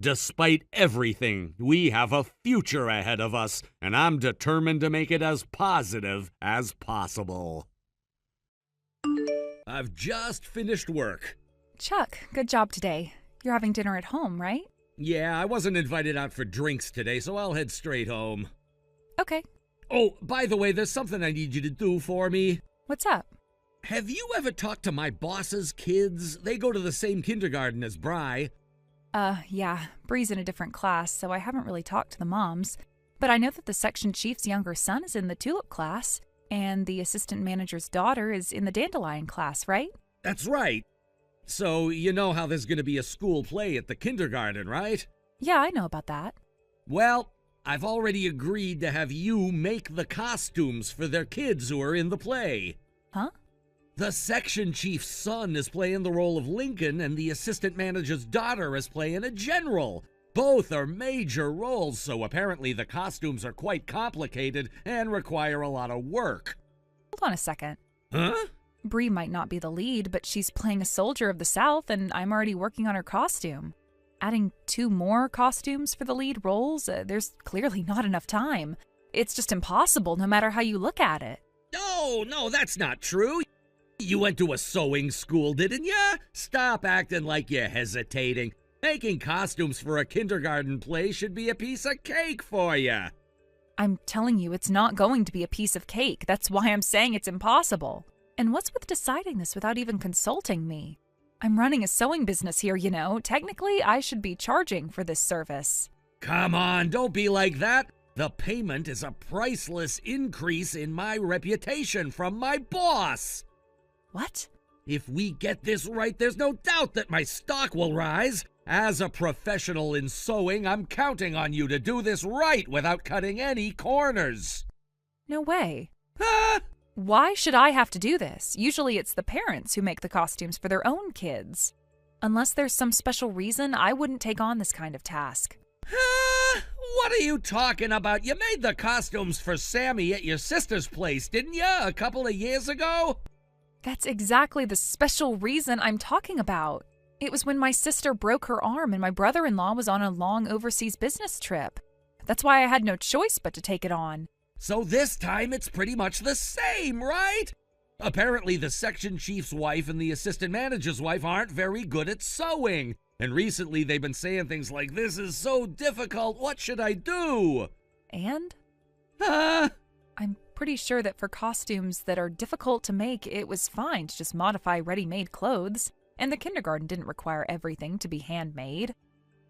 Despite everything, we have a future ahead of us, and I'm determined to make it as positive as possible. I've just finished work. Chuck, good job today. You're having dinner at home, right? Yeah, I wasn't invited out for drinks today, so I'll head straight home. Okay. Oh, by the way, there's something I need you to do for me. What's up? Have you ever talked to my boss's kids? They go to the same kindergarten as Bri. Yeah. Bree's in a different class, so I haven't really talked to the moms. But I know that the section chief's younger son is in the tulip class, and the assistant manager's daughter is in the dandelion class, right? That's right. So you know how there's going to be a school play at the kindergarten, right? Yeah, I know about that. Well, I've already agreed to have you make the costumes for their kids who are in the play. Huh? The section chief's son is playing the role of Lincoln, and the assistant manager's daughter is playing a general. Both are major roles, so apparently the costumes are quite complicated and require a lot of work. Hold on a second. Huh? Bree might not be the lead, but she's playing a soldier of the South, and I'm already working on her costume. Adding 2 more costumes for the lead roles, there's clearly not enough time. It's just impossible, no matter how you look at it. No, that's not true. You went to a sewing school, didn't ya? Stop acting like you're hesitating. Making costumes for a kindergarten play should be a piece of cake for ya. I'm telling you, it's not going to be a piece of cake. That's why I'm saying it's impossible. And what's with deciding this without even consulting me? I'm running a sewing business here, you know. Technically, I should be charging for this service. Come on, don't be like that. The payment is a priceless increase in my reputation from my boss. What? If we get this right, there's no doubt that my stock will rise. As a professional in sewing, I'm counting on you to do this right without cutting any corners. No way. Huh? Why should I have to do this? Usually it's the parents who make the costumes for their own kids. Unless there's some special reason, I wouldn't take on this kind of task. What are you talking about? You made the costumes for Sammy at your sister's place, didn't you, a couple of years ago? That's exactly the special reason I'm talking about. It was when my sister broke her arm and my brother-in-law was on a long overseas business trip. That's why I had no choice but to take it on. So this time it's pretty much the same, right? Apparently the section chief's wife and the assistant manager's wife aren't very good at sewing. And recently they've been saying things like, "This is so difficult, what should I do?" And? Huh? I'm pretty sure that for costumes that are difficult to make, it was fine to just modify ready-made clothes, and the kindergarten didn't require everything to be handmade.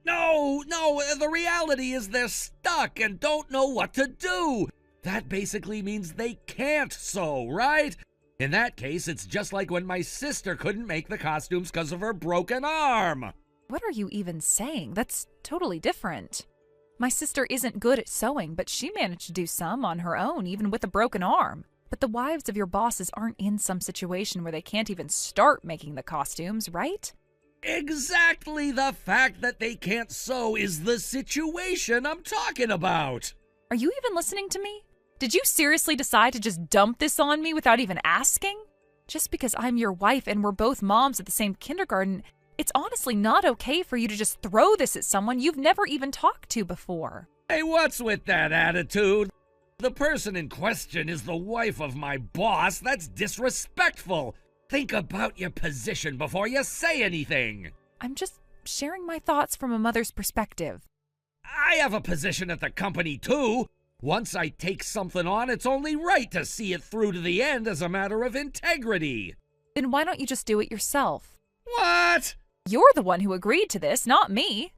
No, the reality is they're stuck and don't know what to do. That basically means they can't sew, right? In that case, it's just like when my sister couldn't make the costumes because of her broken arm. What are you even saying? That's totally different. My sister isn't good at sewing, but she managed to do some on her own, even with a broken arm. But the wives of your bosses aren't in some situation where they can't even start making the costumes, right? Exactly, the fact that they can't sew is the situation I'm talking about. Are you even listening to me? Did you seriously decide to just dump this on me without even asking? Just because I'm your wife and we're both moms at the same kindergarten, it's honestly not okay for you to just throw this at someone you've never even talked to before. Hey, what's with that attitude? The person in question is the wife of my boss. That's disrespectful. Think about your position before you say anything. I'm just sharing my thoughts from a mother's perspective. I have a position at the company too. Once I take something on, it's only right to see it through to the end as a matter of integrity. Then why don't you just do it yourself? What? You're the one who agreed to this, not me.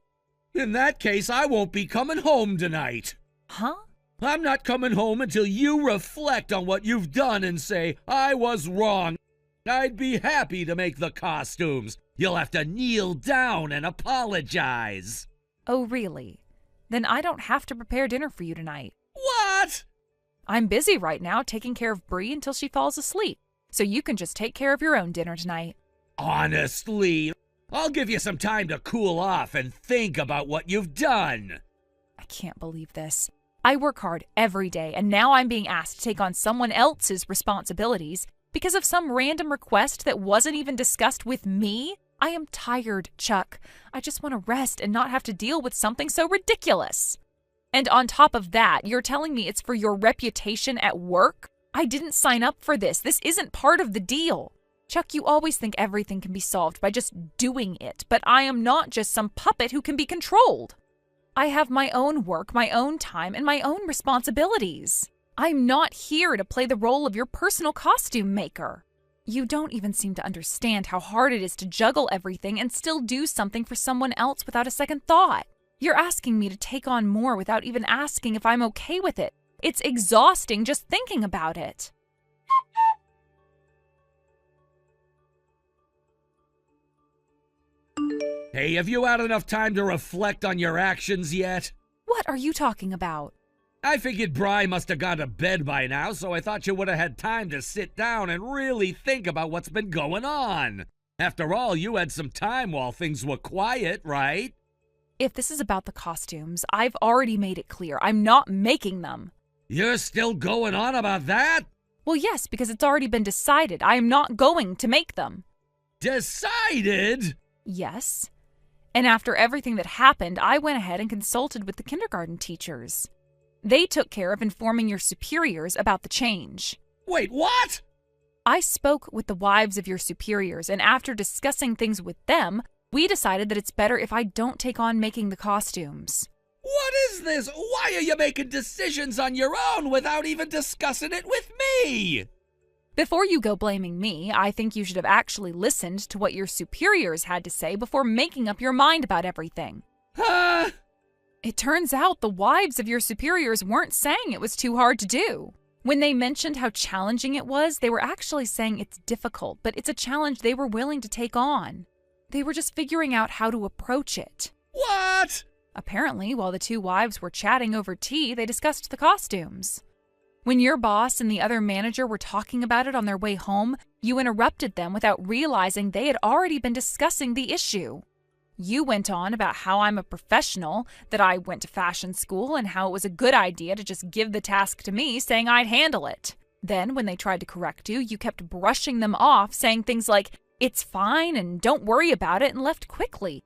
In that case, I won't be coming home tonight. Huh? I'm not coming home until you reflect on what you've done and say, I was wrong. I'd be happy to make the costumes. You'll have to kneel down and apologize. Oh, really? Then I don't have to prepare dinner for you tonight. What? I'm busy right now taking care of Bree until she falls asleep, so you can just take care of your own dinner tonight. Honestly, I'll give you some time to cool off and think about what you've done. I can't believe this. I work hard every day, and now I'm being asked to take on someone else's responsibilities because of some random request that wasn't even discussed with me? I am tired, Chuck. I just want to rest and not have to deal with something so ridiculous. And on top of that, you're telling me it's for your reputation at work? I didn't sign up for this. This isn't part of the deal. Chuck, you always think everything can be solved by just doing it, but I am not just some puppet who can be controlled. I have my own work, my own time, and my own responsibilities. I'm not here to play the role of your personal costume maker. You don't even seem to understand how hard it is to juggle everything and still do something for someone else without a second thought. You're asking me to take on more without even asking if I'm okay with it. It's exhausting just thinking about it. Hey, have you had enough time to reflect on your actions yet? What are you talking about? I figured Bri must have gone to bed by now, so I thought you would have had time to sit down and really think about what's been going on. After all, you had some time while things were quiet, right? If this is about the costumes, I've already made it clear. I'm not making them. You're still going on about that? Well, yes, because it's already been decided. I am not going to make them. Decided? Yes. And after everything that happened, I went ahead and consulted with the kindergarten teachers. They took care of informing your superiors about the change. Wait, what? I spoke with the wives of your superiors, and after discussing things with them, we decided that it's better if I don't take on making the costumes. What is this? Why are you making decisions on your own without even discussing it with me? Before you go blaming me, I think you should have actually listened to what your superiors had to say before making up your mind about everything. Huh? It turns out the wives of your superiors weren't saying it was too hard to do. When they mentioned how challenging it was, they were actually saying it's difficult, but it's a challenge they were willing to take on. They were just figuring out how to approach it. What? Apparently, while the two wives were chatting over tea, they discussed the costumes. When your boss and the other manager were talking about it on their way home, you interrupted them without realizing they had already been discussing the issue. You went on about how I'm a professional, that I went to fashion school, and how it was a good idea to just give the task to me, saying I'd handle it. Then, when they tried to correct you, you kept brushing them off, saying things like, "It's fine and don't worry about it," and left quickly.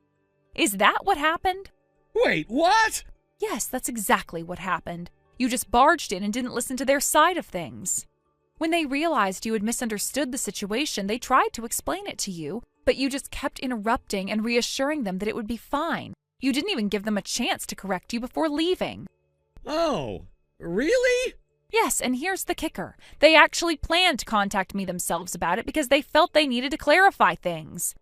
Is that what happened? Wait, what? Yes, that's exactly what happened. You just barged in and didn't listen to their side of things. When they realized you had misunderstood the situation, they tried to explain it to you, but you just kept interrupting and reassuring them that it would be fine. You didn't even give them a chance to correct you before leaving. Oh, really? Yes, and here's the kicker. They actually planned to contact me themselves about it because they felt they needed to clarify things.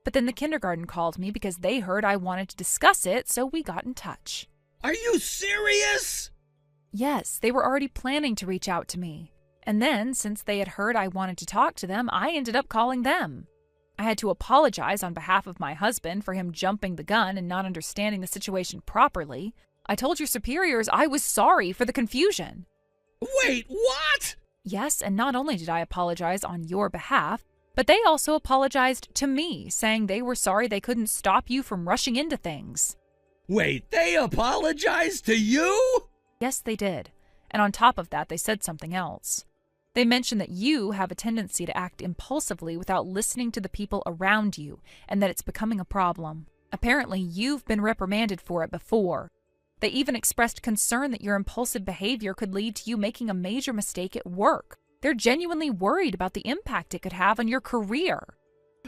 But then the kindergarten called me because they heard I wanted to discuss it, so we got in touch. Are you serious? Yes, they were already planning to reach out to me. And then, since they had heard I wanted to talk to them, I ended up calling them. I had to apologize on behalf of my husband for him jumping the gun and not understanding the situation properly. I told your superiors I was sorry for the confusion. Wait, what? Yes, and not only did I apologize on your behalf, but they also apologized to me, saying they were sorry they couldn't stop you from rushing into things. Wait, they apologized to you? Yes, they did. And on top of that, they said something else. They mentioned that you have a tendency to act impulsively without listening to the people around you, and that it's becoming a problem. Apparently, you've been reprimanded for it before. They even expressed concern that your impulsive behavior could lead to you making a major mistake at work. They're genuinely worried about the impact it could have on your career.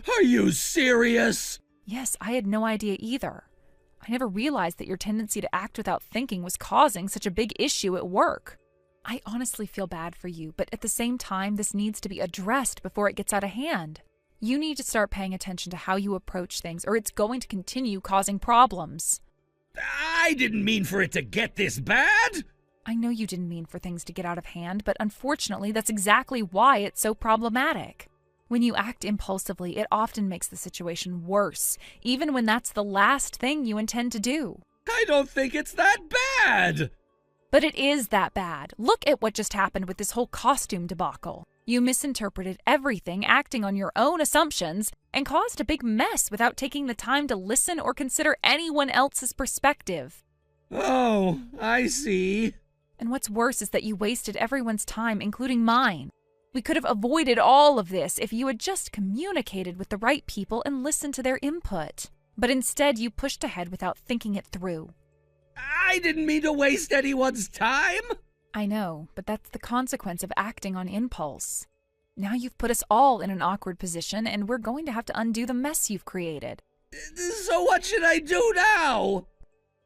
Are you serious? Yes, I had no idea either. I never realized that your tendency to act without thinking was causing such a big issue at work. I honestly feel bad for you, but at the same time, this needs to be addressed before it gets out of hand. You need to start paying attention to how you approach things, or it's going to continue causing problems. I didn't mean for it to get this bad. I know you didn't mean for things to get out of hand, but unfortunately, that's exactly why it's so problematic. When you act impulsively, it often makes the situation worse, even when that's the last thing you intend to do. I don't think it's that bad. But it is that bad. Look at what just happened with this whole costume debacle. You misinterpreted everything, acting on your own assumptions, and caused a big mess without taking the time to listen or consider anyone else's perspective. Oh, I see. And what's worse is that you wasted everyone's time, including mine. We could have avoided all of this if you had just communicated with the right people and listened to their input. But instead, you pushed ahead without thinking it through. I didn't mean to waste anyone's time. I know, but that's the consequence of acting on impulse. Now you've put us all in an awkward position, and we're going to have to undo the mess you've created. So what should I do now?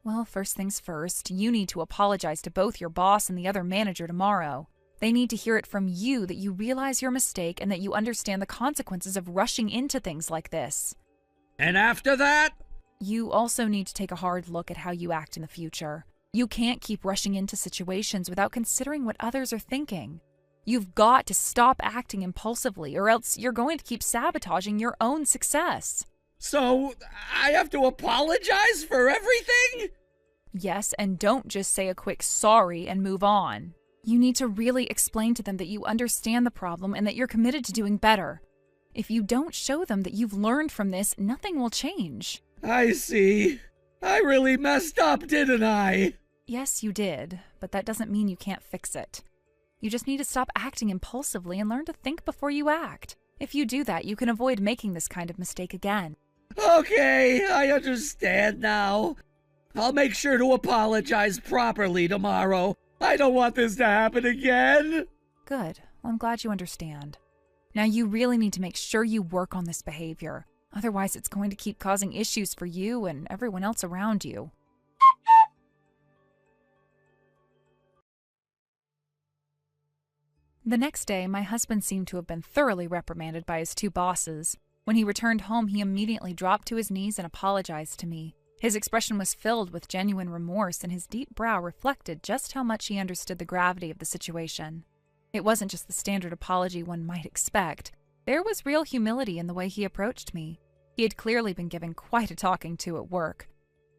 Well, first things first, you need to apologize to both your boss and the other manager tomorrow. They need to hear it from you that you realize your mistake and that you understand the consequences of rushing into things like this. And after that? You also need to take a hard look at how you act in the future. You can't keep rushing into situations without considering what others are thinking. You've got to stop acting impulsively, or else you're going to keep sabotaging your own success. So, I have to apologize for everything? Yes, and don't just say a quick sorry and move on. You need to really explain to them that you understand the problem and that you're committed to doing better. If you don't show them that you've learned from this, nothing will change. I see. I really messed up, didn't I? Yes, you did, but that doesn't mean you can't fix it. You just need to stop acting impulsively and learn to think before you act. If you do that, you can avoid making this kind of mistake again. Okay, I understand now. I'll make sure to apologize properly tomorrow. I don't want this to happen again. Good. Well, I'm glad you understand. Now you really need to make sure you work on this behavior. Otherwise, it's going to keep causing issues for you and everyone else around you. The next day, my husband seemed to have been thoroughly reprimanded by his two bosses. When he returned home, he immediately dropped to his knees and apologized to me. His expression was filled with genuine remorse, and his deep brow reflected just how much he understood the gravity of the situation. It wasn't just the standard apology one might expect. There was real humility in the way he approached me. He had clearly been given quite a talking to at work.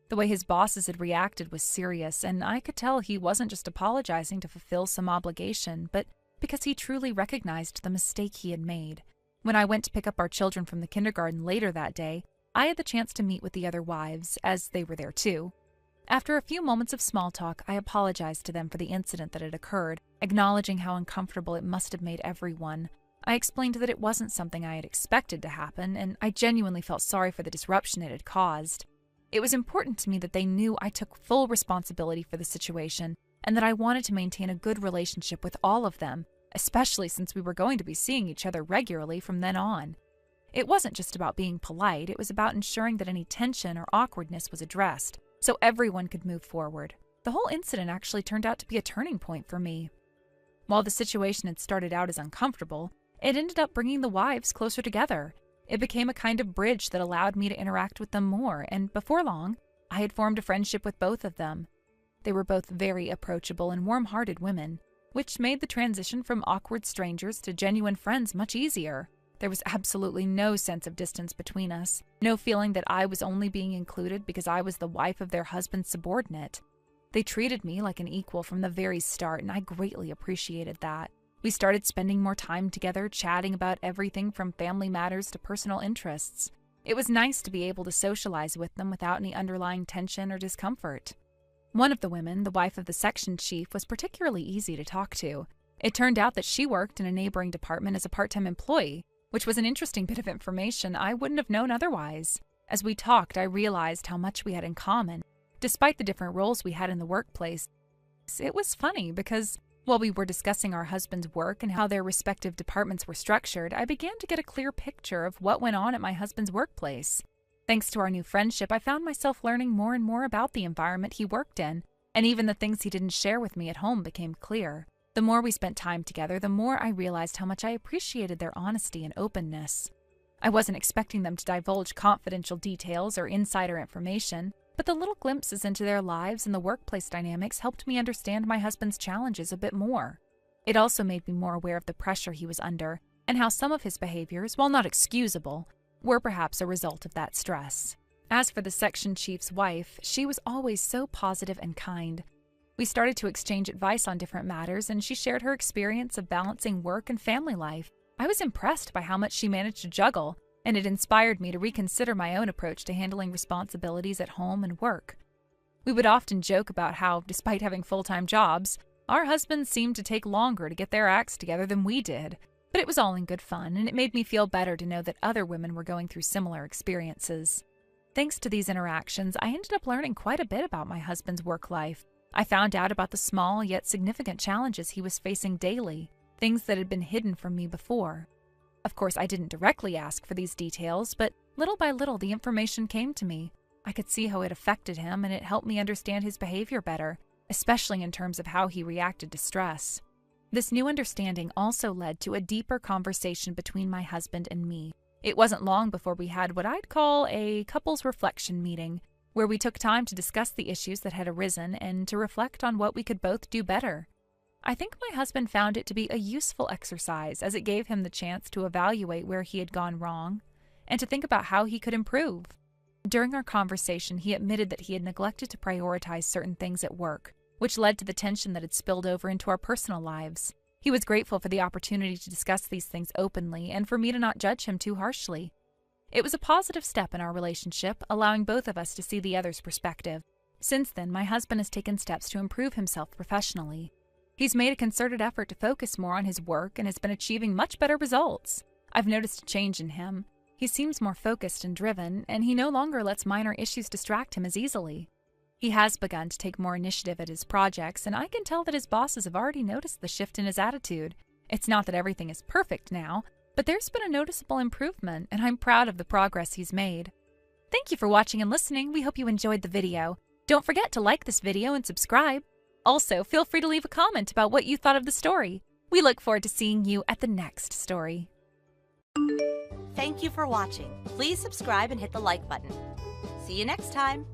The way his bosses had reacted was serious, and I could tell he wasn't just apologizing to fulfill some obligation, but because he truly recognized the mistake he had made. When I went to pick up our children from the kindergarten later that day, I had the chance to meet with the other wives, as they were there too. After a few moments of small talk, I apologized to them for the incident that had occurred, acknowledging how uncomfortable it must have made everyone. I explained that it wasn't something I had expected to happen, and I genuinely felt sorry for the disruption it had caused. It was important to me that they knew I took full responsibility for the situation, and that I wanted to maintain a good relationship with all of them, especially since we were going to be seeing each other regularly from then on. It wasn't just about being polite, it was about ensuring that any tension or awkwardness was addressed, so everyone could move forward. The whole incident actually turned out to be a turning point for me. While the situation had started out as uncomfortable, it ended up bringing the wives closer together. It became a kind of bridge that allowed me to interact with them more, and before long, I had formed a friendship with both of them. They were both very approachable and warm-hearted women, which made the transition from awkward strangers to genuine friends much easier. There was absolutely no sense of distance between us, no feeling that I was only being included because I was the wife of their husband's subordinate. They treated me like an equal from the very start, and I greatly appreciated that. We started spending more time together, chatting about everything from family matters to personal interests. It was nice to be able to socialize with them without any underlying tension or discomfort. One of the women, the wife of the section chief, was particularly easy to talk to. It turned out that she worked in a neighboring department as a part-time employee, which was an interesting bit of information I wouldn't have known otherwise. As we talked, I realized how much we had in common. Despite the different roles we had in the workplace, it was funny because while we were discussing our husband's work and how their respective departments were structured, I began to get a clear picture of what went on at my husband's workplace. Thanks to our new friendship, I found myself learning more and more about the environment he worked in, and even the things he didn't share with me at home became clear. The more we spent time together, the more I realized how much I appreciated their honesty and openness. I wasn't expecting them to divulge confidential details or insider information, but the little glimpses into their lives and the workplace dynamics helped me understand my husband's challenges a bit more. It also made me more aware of the pressure he was under, and how some of his behaviors, while not excusable, were perhaps a result of that stress. As for the section chief's wife, she was always so positive and kind. We started to exchange advice on different matters, and she shared her experience of balancing work and family life. I was impressed by how much she managed to juggle, and it inspired me to reconsider my own approach to handling responsibilities at home and work. We would often joke about how, despite having full-time jobs, our husbands seemed to take longer to get their acts together than we did. But it was all in good fun, and it made me feel better to know that other women were going through similar experiences. Thanks to these interactions, I ended up learning quite a bit about my husband's work life. I found out about the small yet significant challenges he was facing daily, things that had been hidden from me before. Of course, I didn't directly ask for these details, but little by little the information came to me. I could see how it affected him, and it helped me understand his behavior better, especially in terms of how he reacted to stress. This new understanding also led to a deeper conversation between my husband and me. It wasn't long before we had what I'd call a couples reflection meeting, where we took time to discuss the issues that had arisen and to reflect on what we could both do better. I think my husband found it to be a useful exercise, as it gave him the chance to evaluate where he had gone wrong and to think about how he could improve. During our conversation, he admitted that he had neglected to prioritize certain things at work, which led to the tension that had spilled over into our personal lives. He was grateful for the opportunity to discuss these things openly and for me to not judge him too harshly. It was a positive step in our relationship, allowing both of us to see the other's perspective. Since then, my husband has taken steps to improve himself professionally. He's made a concerted effort to focus more on his work and has been achieving much better results. I've noticed a change in him. He seems more focused and driven, and he no longer lets minor issues distract him as easily. He has begun to take more initiative at his projects, and I can tell that his bosses have already noticed the shift in his attitude. It's not that everything is perfect now, but there's been a noticeable improvement, and I'm proud of the progress he's made. Thank you for watching and listening. We hope you enjoyed the video. Don't forget to like this video and subscribe. Also, feel free to leave a comment about what you thought of the story. We look forward to seeing you at the next story. Thank you for watching. Please subscribe and hit the like button. See you next time.